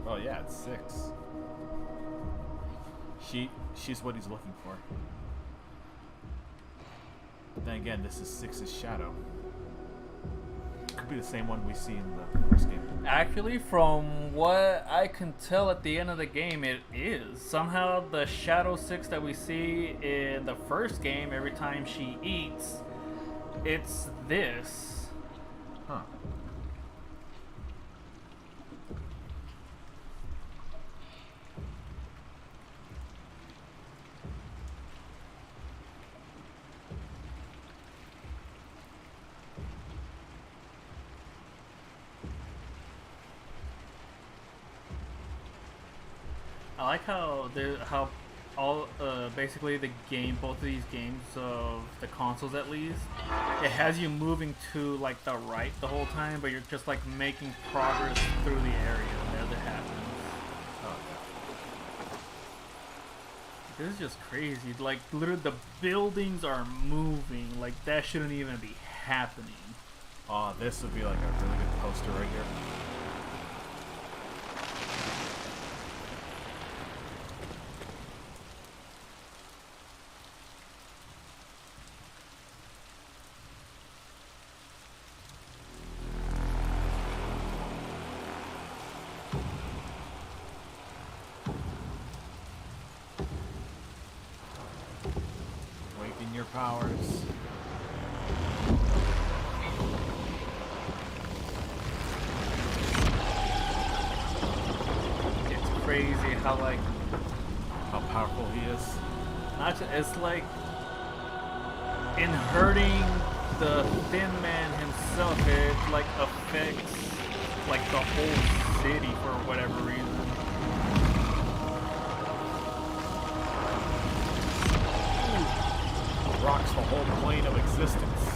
Oh yeah, it's 6. She's what he's looking for. Then again, this is 6's shadow. Could be the same one we see in the first game. Actually, from what I can tell at the end of the game, it is. Somehow the Shadow 6 that we see in the first game, every time she eats, it's this. Huh. I like how basically the game, both of these games of the consoles at least, it has you moving to like the right the whole time, but you're just like making progress through the area as it happens. Oh, This is just crazy. Like, literally, the buildings are moving. Like, that shouldn't even be happening. Oh, this would be like a really good poster right here. Awaken your powers. It's crazy how, like, How powerful he is. not just, it's like, in hurting the Thin Man himself, it, like, affects, like, the whole city for whatever reason. Rocks the whole plane of existence.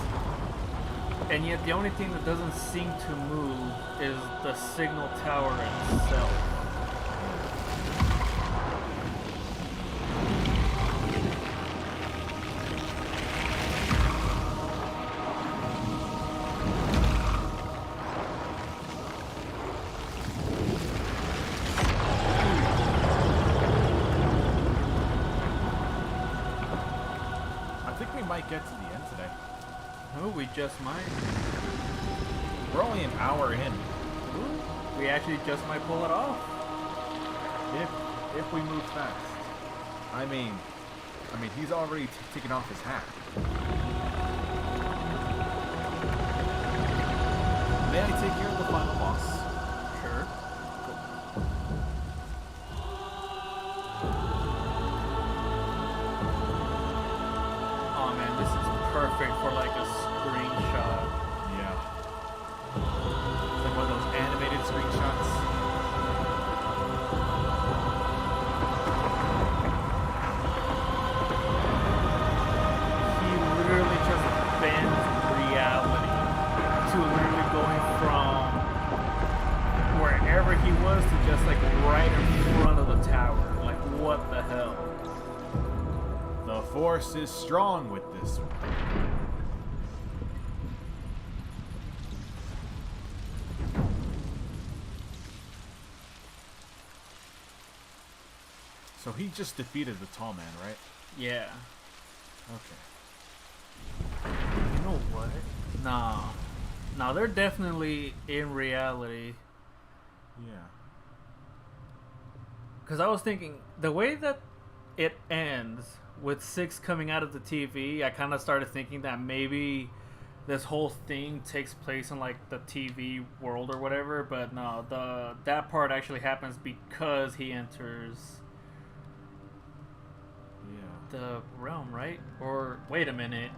And yet the only thing that doesn't seem to move is the signal tower itself. I think we might get to the end today. Oh, we just might. We're only an hour in. Ooh, we actually just might pull it off. If we move fast. I mean, he's already taken off his hat. May I take care of the final boss? Sure. Oh man, this is perfect for like a screenshot. Yeah. It's like one of those animated screenshots. He literally just bends reality to literally going from wherever he was to just like right in front of the tower. Like, what the hell? The force is strong with this one. So he just defeated the tall man, right? Yeah. Okay. You know what? Nah. Nah, they're definitely in reality. Yeah. Because I was thinking, the way that it ends with Six coming out of the TV, I kind of started thinking that maybe this whole thing takes place in like the TV world or whatever. But no, that part actually happens because he enters Yeah. the realm, right? Or wait a minute.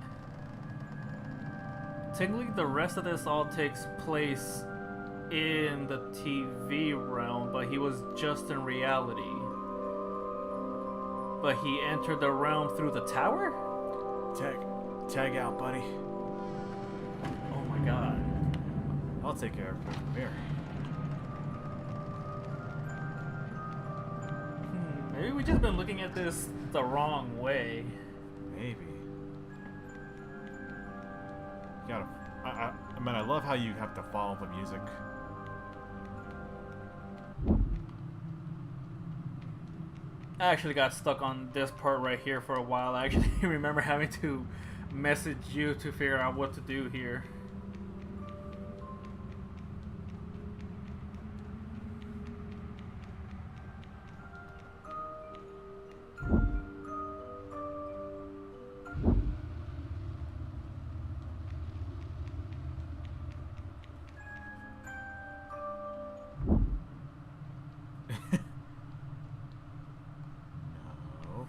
Technically, the rest of this all takes place in the TV realm, but he was just in reality. But he entered the realm through the tower? Tag out, buddy. Oh my god. I'll take care of it from here. Maybe we just been looking at this the wrong way. Maybe. You gotta. I mean, I love how you have to follow the music. I actually got stuck on this part right here for a while. I actually remember having to message you to figure out what to do here. No.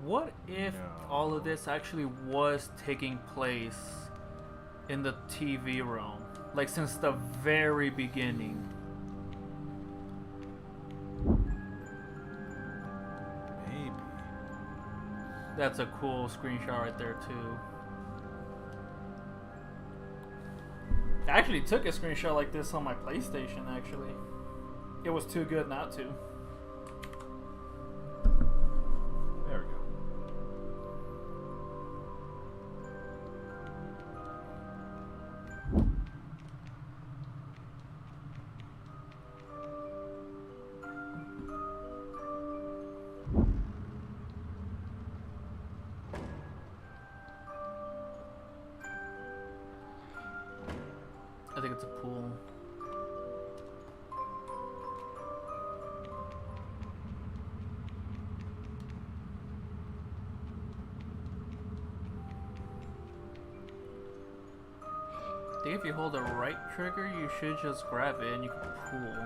What if all of this actually was taking place in the TV realm? Like since the very beginning. Maybe. That's a cool screenshot right there too. I actually took a screenshot like this on my PlayStation, actually. It was too good not to. There we go. I think it's a pool. I think if you hold the right trigger, you should just grab it and you can pull.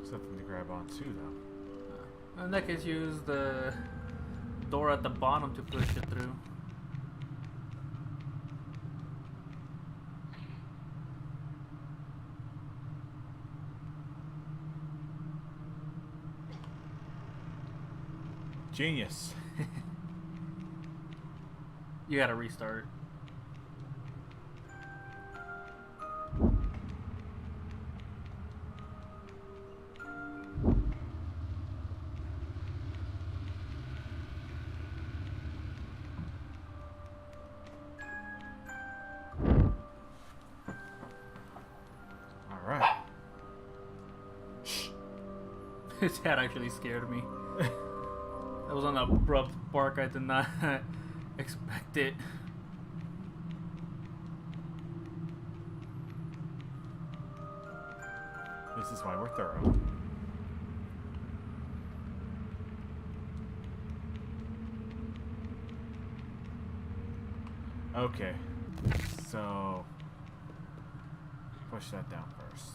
Something to grab onto, though. In that case, use the door at the bottom to push it through. Genius. You gotta restart. All right. That actually scared me. That was an abrupt bark. I did not expect it. This is why we're thorough. Okay, so push that down first.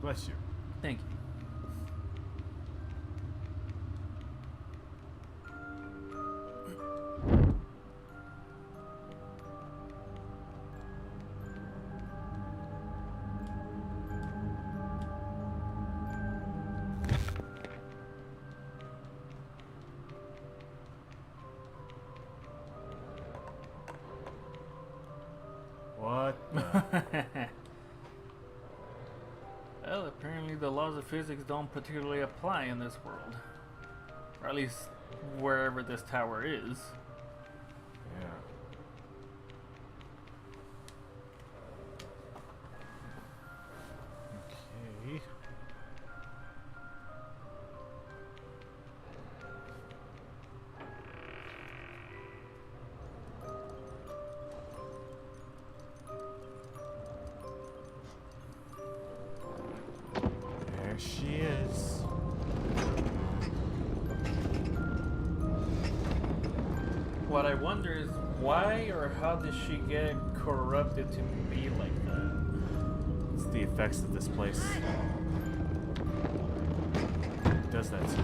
Bless you. Thank you. What? the- Well, apparently the laws of physics don't particularly apply in this world. Or at least wherever this tower is. Yeah. Okay. There she is. What I wonder is why or how did she get corrupted to be like that? It's the effects of this place. It does that to you.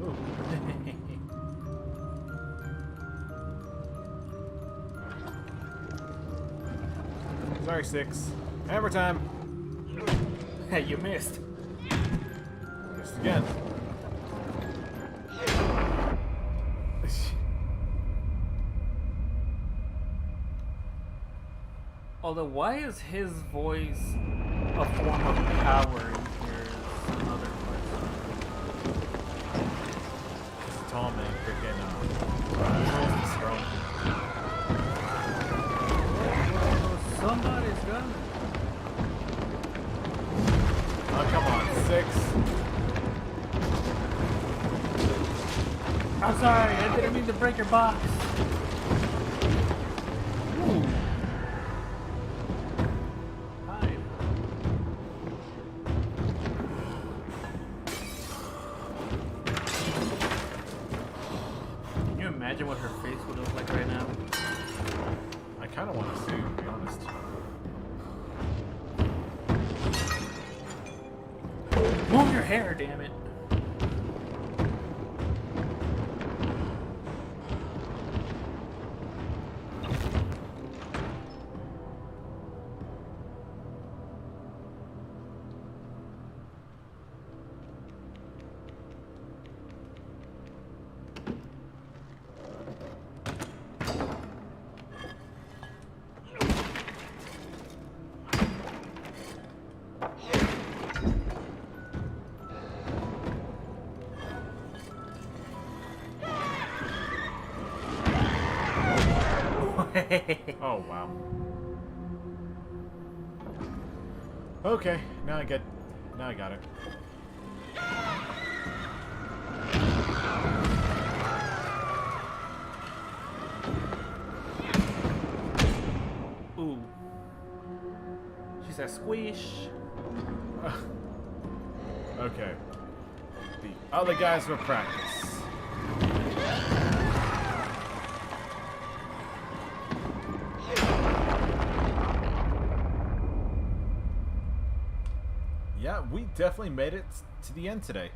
Ooh. Sorry, Six. Hammer time. Hey, you missed. Just again. Although, why is his voice a form of power in here is another question. It's a tall man freaking controls the throne. Oh, somebody's gun. Oh, come on, Six. I'm sorry, I didn't mean to break your box. Ooh. Hide. Can you imagine what her face would look like right now? I kind of want to see, to be honest. Move your hair, damn it. Oh, wow. Okay, now I got it. Ooh. She said squish. Okay. The other guys were practice. Yeah, we definitely made it to the end today.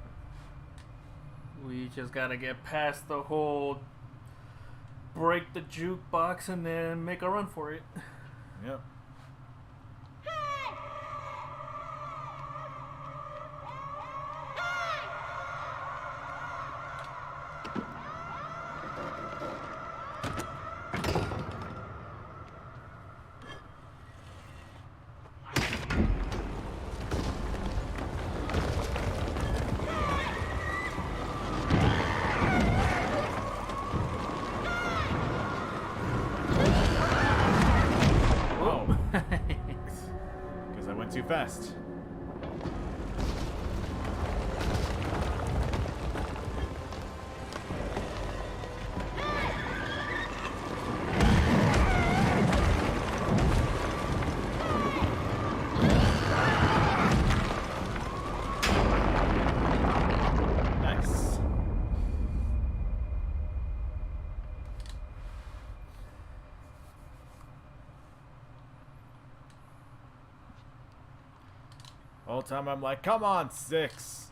We just gotta get past the whole break the jukebox and then make a run for it. Yep. Because I went too fast. Nice. All the time I'm like, come on, 6.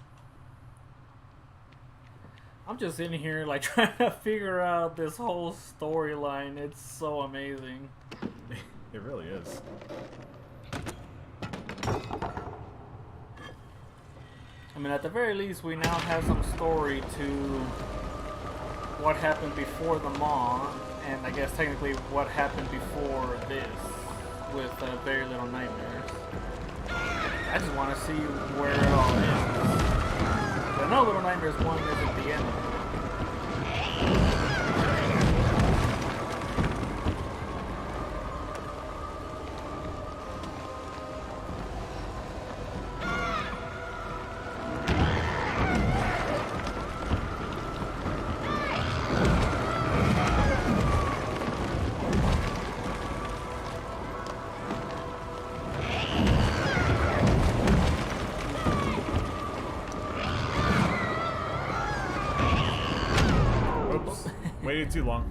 I'm just sitting here like trying to figure out this whole storyline. It's so amazing. It really is. I mean, at the very least, we now have some story to what happened before the Maw, and I guess technically what happened before this with Very Little Nightmares. I just want to see where it all ends. I know Little Nightmares 1 isn't the end of it. Waited too long.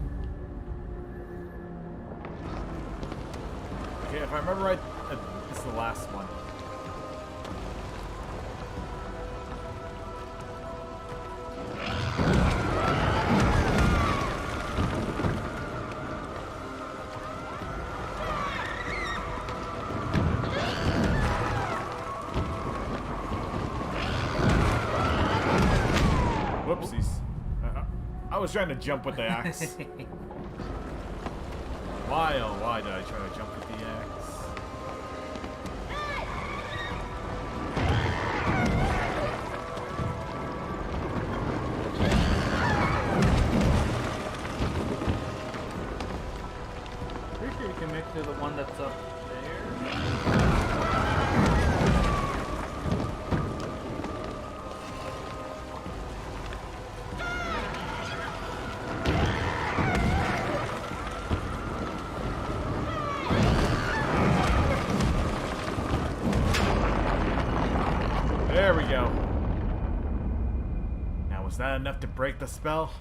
Okay, if I remember right, it's the last one. Whoopsies. I was trying to jump with the axe. Why, oh why did I try to jump with the axe? Pretty sure you can make it to the one that's up there. There we go. Now, was that enough to break the spell?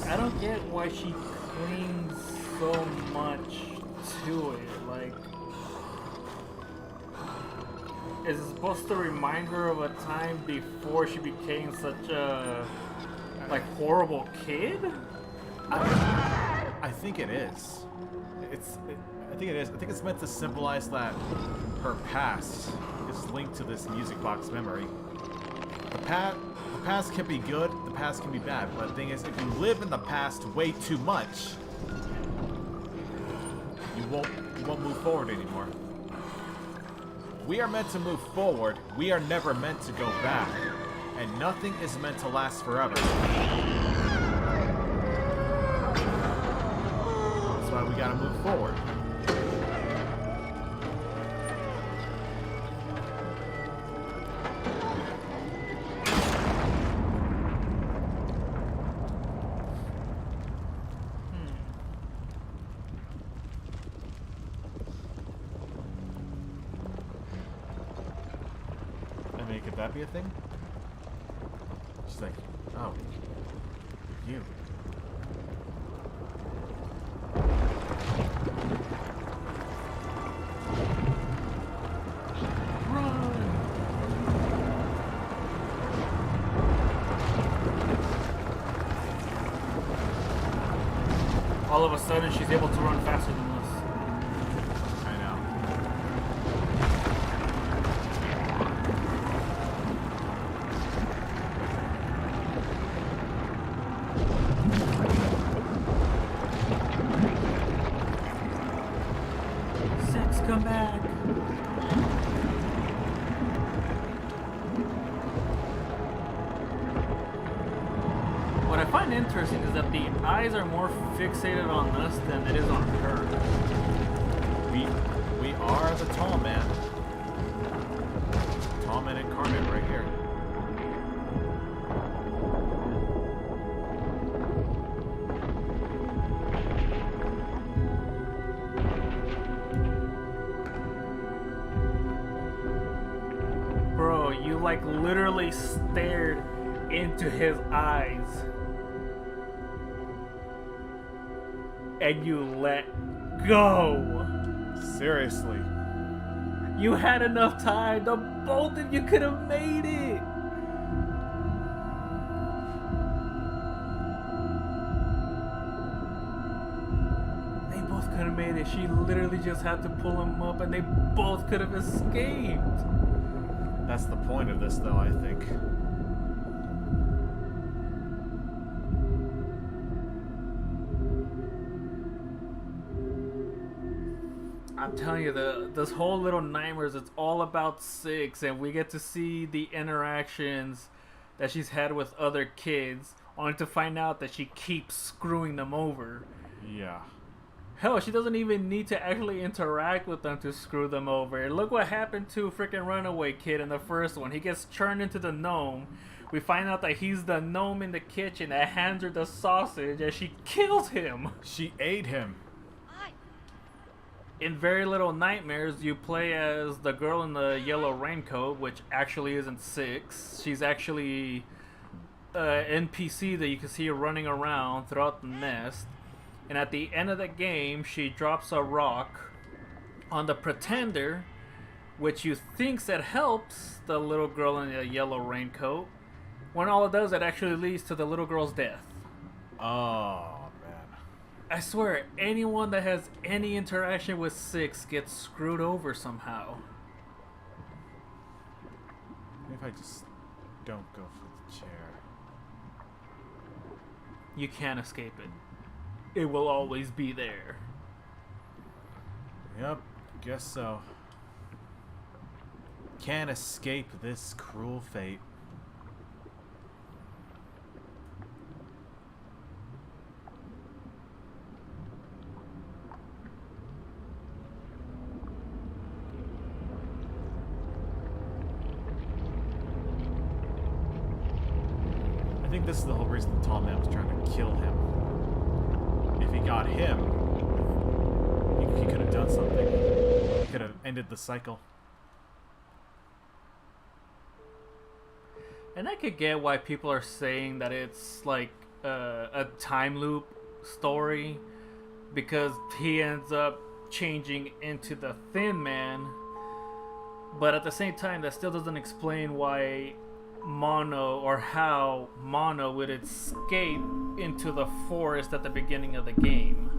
I don't get why she clings so much to it. Like, is it supposed to remind her of a time before she became such a like horrible kid? I think it is. I think it is. I think it's meant to symbolize that her past is linked to this music box memory. The past can be good, the past can be bad, but the thing is, if you live in the past way too much, you won't move forward anymore. We are meant to move forward. We are never meant to go back, and nothing is meant to last forever. That's why we gotta move forward. Could that be a thing? She's like, oh, you. Run! All of a sudden, she's able to run faster than us. I know. Come back. What I find interesting is that the eyes are more fixated on us than it is on her. We are the tall man. Tall man incarnate right here. Like literally stared into his eyes and you let go. Seriously. You had enough time. The both of you could have made it. They both could have made it. She literally just had to pull him up and they both could have escaped. That's the point of this, though, I think. I'm telling you, this whole Little Nightmares, it's all about Six, and we get to see the interactions that she's had with other kids, only to find out that she keeps screwing them over. Yeah. Hell, she doesn't even need to actually interact with them to screw them over. Look what happened to freaking Runaway Kid in the first one. He gets turned into the gnome. We find out that he's the gnome in the kitchen that hands her the sausage and she kills him. She ate him. In Very Little Nightmares, you play as the girl in the yellow raincoat, which actually isn't Six. She's actually an NPC that you can see running around throughout the nest. And at the end of the game, she drops a rock on the Pretender, which you think that helps the little girl in the yellow raincoat. When all it does, it actually leads to the little girl's death. Oh, man. I swear, anyone that has any interaction with Six gets screwed over somehow. Maybe if I just don't go for the chair. You can't escape it. It will always be there. Yep, guess so. Can't escape this cruel fate. I think this is the whole reason the tall man was trying to kill him. If he got him, he could have done something. He could have ended the cycle. And I could get why people are saying that it's like a time loop story because he ends up changing into the Thin Man. But at the same time, that still doesn't explain why Mono or how Mono would escape into the forest at the beginning of the game.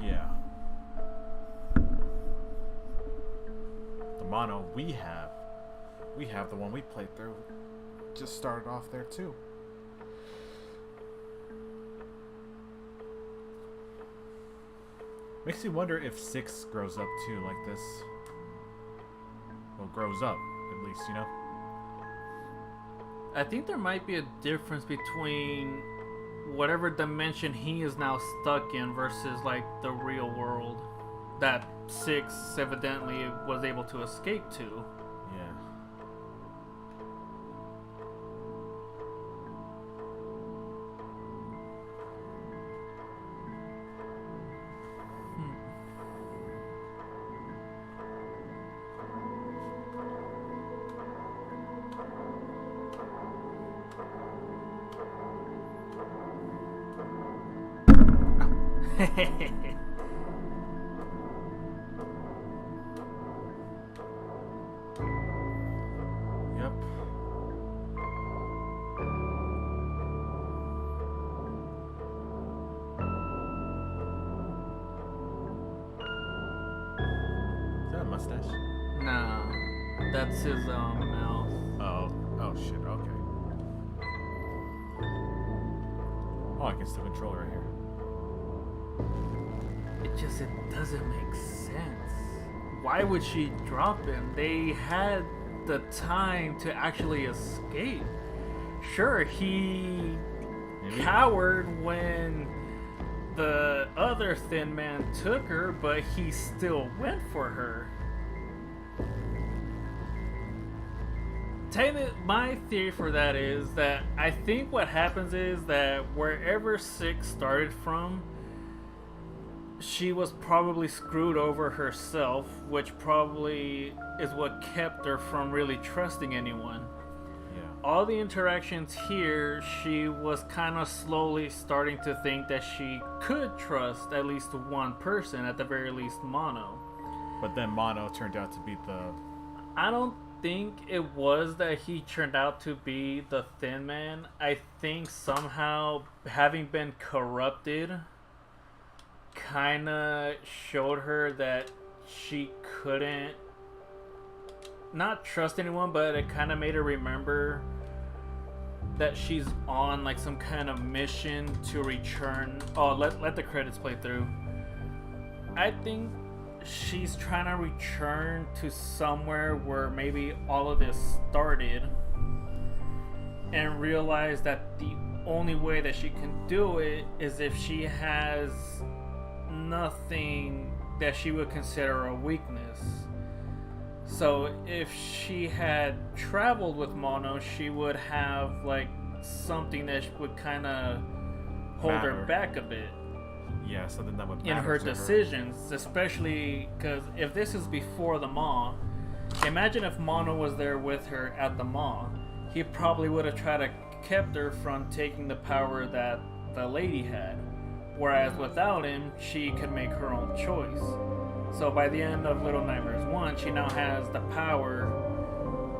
Yeah. The Mono we have the one we played through, just started off there too. Makes you wonder if 6 grows up too like this. Well, grows up, at least, you know? I think there might be a difference between whatever dimension he is now stuck in versus like the real world that 6 evidently was able to escape to. Yeah. Yep. Is that a mustache? Nah, that's his mouth. Oh shit, okay. Oh, I can still control it right here. It doesn't make sense. Why would she drop him? They had the time to actually escape. Sure, he Maybe. cowered when the other Thin Man took her, but he still went for her. My theory for that is that I think what happens is that wherever 6 started from, she was probably screwed over herself, which probably is what kept her from really trusting anyone. Yeah. All the interactions here, she was kind of slowly starting to think that she could trust at least one person, at the very least Mono. But then Mono turned out to be the... I don't think it was that he turned out to be the Thin Man. I think somehow having been corrupted kind of showed her that she couldn't not trust anyone, but it kind of made her remember that she's on like some kind of mission to return. Oh, let the credits play through. I think she's trying to return to somewhere where maybe all of this started and realize that the only way that she can do it is if she has nothing that she would consider a weakness. So if she had traveled with Mono, she would have like something that would kind of hold her back a bit. Yeah, something that would in matter her to decisions, especially because if this is before the mall, imagine if Mono was there with her at the mall. He probably would have tried to kept her from taking the power that the lady had. Whereas without him, she could make her own choice. So by the end of Little Nightmares 1, she now has the power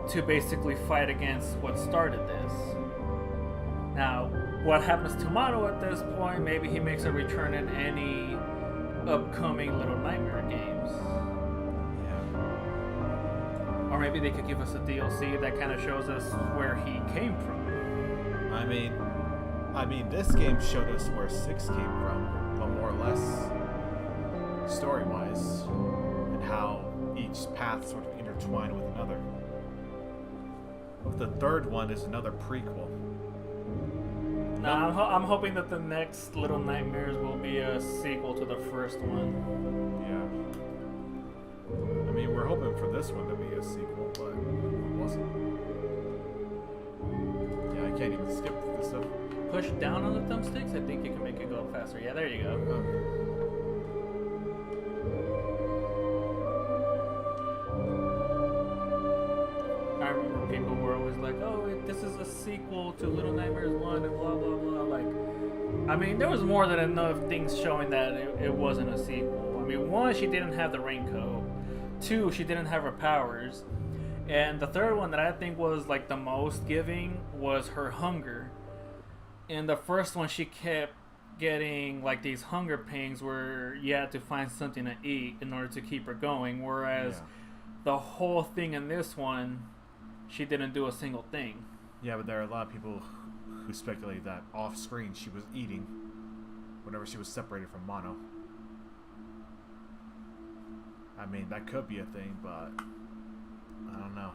to basically fight against what started this. Now, what happens to Mono at this point? Maybe he makes a return in any upcoming Little Nightmare games. Yeah. Or maybe they could give us a DLC that kind of shows us where he came from. I mean, this game showed us where 6 came from, but more or less story-wise, and how each path sort of intertwined with another. The third one is another prequel. Nah, I'm hoping that the next Little Nightmares will be a sequel to the first one. Yeah. I mean, we're hoping for this one to be a sequel, but it wasn't. Yeah, I can't even skip this stuff. Push down on the thumbsticks, I think you can make it go faster. Yeah, there you go. Okay. I remember people were always like, "Oh, this is a sequel to Little Nightmares 1 and blah blah blah." Like, I mean, there was more than enough things showing that it wasn't a sequel. I mean, one, she didn't have the raincoat. Two, she didn't have her powers. And the third one that I think was like the most giving was her hunger. In the first one, she kept getting like these hunger pangs where you had to find something to eat in order to keep her going. Whereas the whole thing in this one, she didn't do a single thing. Yeah, but there are a lot of people who speculate that off screen she was eating whenever she was separated from Mono. I mean, that could be a thing, but I don't know.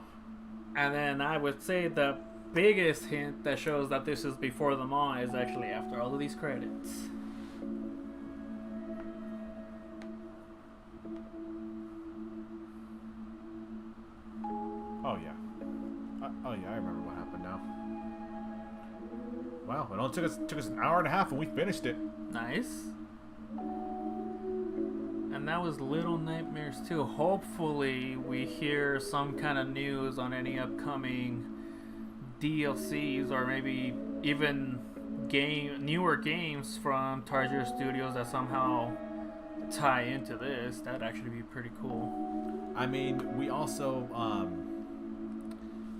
And then I would say the biggest hint that shows that this is before the mall is actually after all of these credits. Oh yeah. Oh yeah, I remember what happened now. Wow, it only took us an hour and a half and we finished it. Nice. And that was Little Nightmares 2. Hopefully we hear some kind of news on any upcoming DLCs or maybe even newer games from Tarsier Studios that somehow tie into this. That'd actually be pretty cool. I mean, we also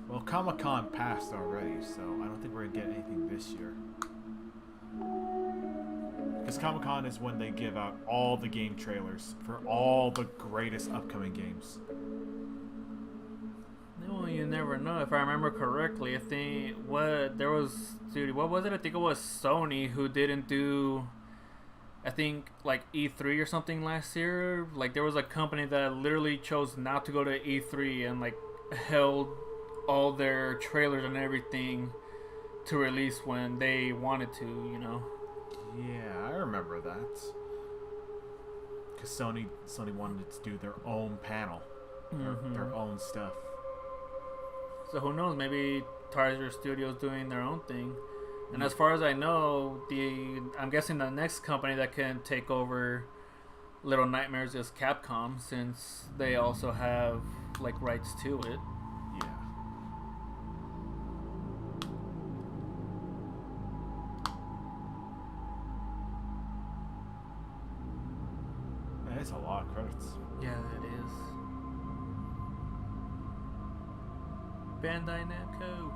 well, Comic-Con passed already, so I don't think we're gonna get anything this year. Because Comic-Con is when they give out all the game trailers for all the greatest upcoming games. Well, you never know. If I remember correctly, I think what was it? I think it was Sony who didn't do, I think, like E3 or something last year. Like there was a company that literally chose not to go to E3 and like held all their trailers and everything to release when they wanted to, you know. Yeah, I remember that. Because Sony wanted to do their own panel, their own stuff. So who knows? Maybe Tarsier Studios doing their own thing. And as far as I know, I'm guessing the next company that can take over Little Nightmares is Capcom, since they also have like rights to it. Yeah. It's a lot of credits. Yeah, it is. Bandai Namco.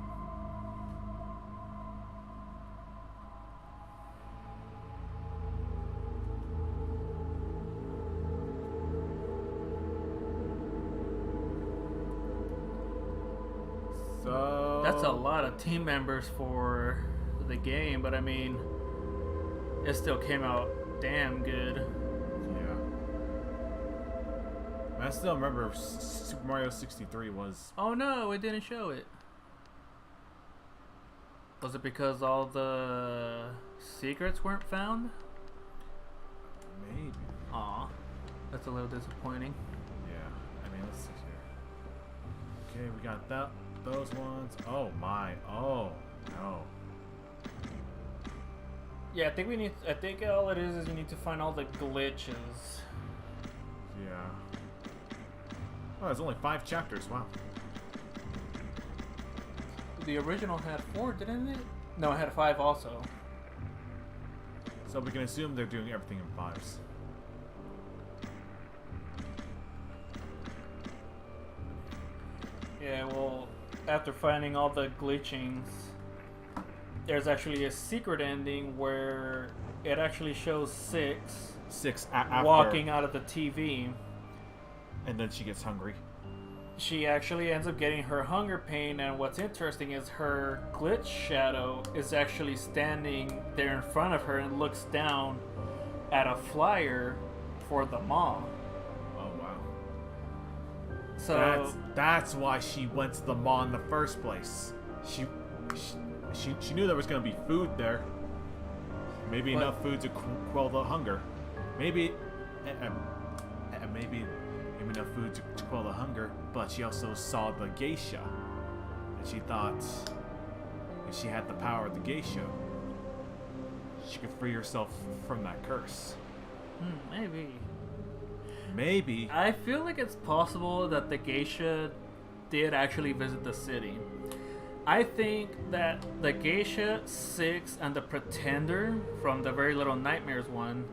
So That's a lot of team members for the game, but I mean, it still came out damn good. I still remember Super Mario 63 was... Oh no, it didn't show it. Was it because all the secrets weren't found? Maybe. Aw, that's a little disappointing. Yeah, I mean, let's see here. Okay, we got those ones. Oh my, oh no. Yeah, I think all it is you need to find all the glitches. Yeah. Oh, there's only 5 chapters. Wow. The original had 4, didn't it? No, it had 5 also. So we can assume they're doing everything in 5s. Yeah, well, after finding all the glitchings, there's actually a secret ending where it actually shows Six After, walking out of the TV. and then she gets hungry. She actually ends up getting her hunger pain, and what's interesting is her glitch shadow is actually standing there in front of her and looks down at a flyer for the mall. Oh wow. So that's why she went to the mall in the first place. She knew there was going to be food there. Maybe enough food to quell the hunger. Maybe enough food to quell the hunger, but she also saw the geisha, and she thought if she had the power of the geisha, she could free herself from that curse. Maybe. Maybe. I feel like it's possible that the geisha did actually visit the city. I think that the Geisha, Six, and the Pretender from the Very Little Nightmares one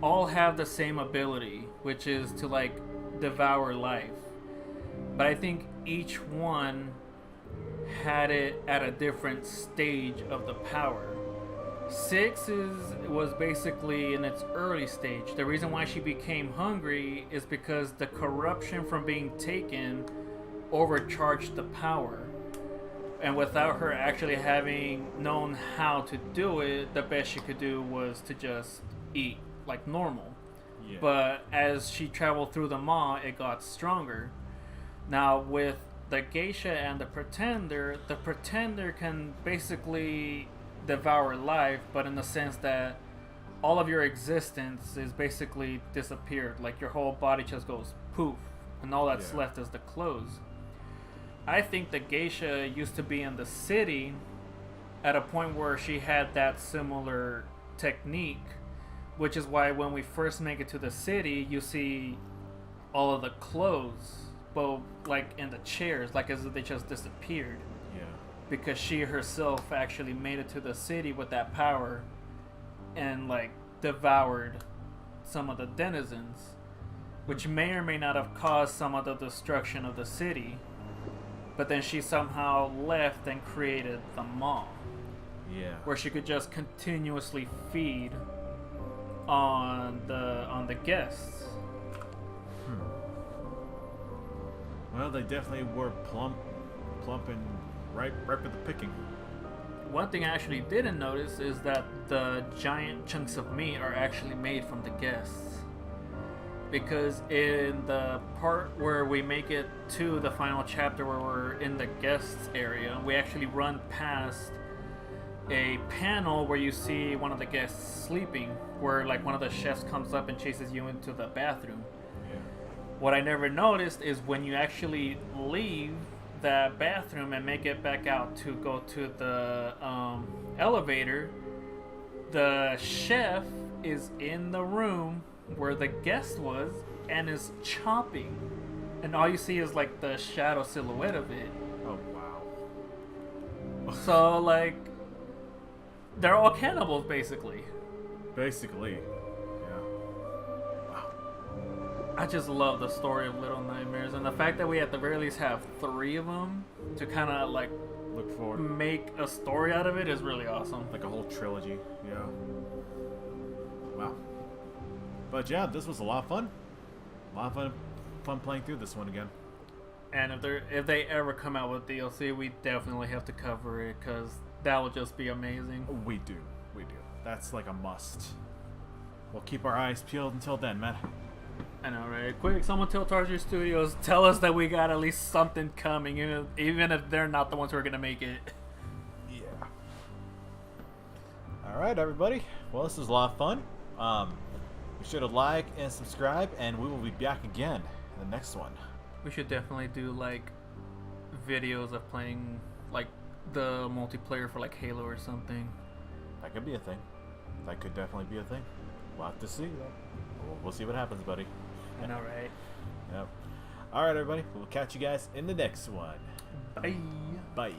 all have the same ability, which is to like devour life. But I think each one had it at a different stage of the power. Six was basically in its early stage. The reason why she became hungry is because the corruption from being taken overcharged the power. And without her actually having known how to do it, the best she could do was to just eat like normal. Yeah. But as she traveled through the maw, it got stronger. Now with the Geisha and the Pretender can basically devour life, but in the sense that all of your existence is basically disappeared. Like your whole body just goes poof, and all that's left is the clothes. I think the Geisha used to be in the city at a point where she had that similar technique, which is why when we first make it to the city, you see all of the clothes, but like in the chairs, like as if they just disappeared. Yeah. Because she herself actually made it to the city with that power and like devoured some of the denizens, which may or may not have caused some of the destruction of the city. But then she somehow left and created the maw, Yeah. where she could just continuously feed on the guests. Well, they definitely were plump and ripe for the picking. One thing I actually didn't notice is that the giant chunks of meat are actually made from the guests. Because in the part where we make it to the final chapter where we're in the guests area, we actually run past a panel where you see one of the guests sleeping, where like one of the chefs comes up and chases you into the bathroom. Yeah. What I never noticed is when you actually leave that bathroom and make it back out to go to the elevator, the chef is in the room where the guest was and is chopping, and all you see is like the shadow silhouette of it. Oh wow. So like they're all cannibals basically. Basically. Yeah. Wow. I just love the story of Little Nightmares, and the fact that we at the very least have 3 of them to kind of like Look forward. make a story out of it is really awesome. Like a whole trilogy. Yeah. Wow. But yeah, this was a lot of fun. A lot of fun playing through this one again. And if they ever come out with DLC, we definitely have to cover it, because that will just be amazing. We do. That's like a must. We'll keep our eyes peeled until then, man. I know, right? Quick, someone tell Tarsier Studios, tell us that we got at least something coming, even if they're not the ones who are gonna make it. Yeah. Alright, everybody. Well, this was a lot of fun. Be sure to like and subscribe, and we will be back again in the next one. We should definitely do like videos of playing like the multiplayer for like Halo or something. That could be a thing. That could definitely be a thing. We'll have to see. We'll see what happens, buddy. I know, right? Yep. Alright, everybody. We'll catch you guys in the next one. Bye. Bye.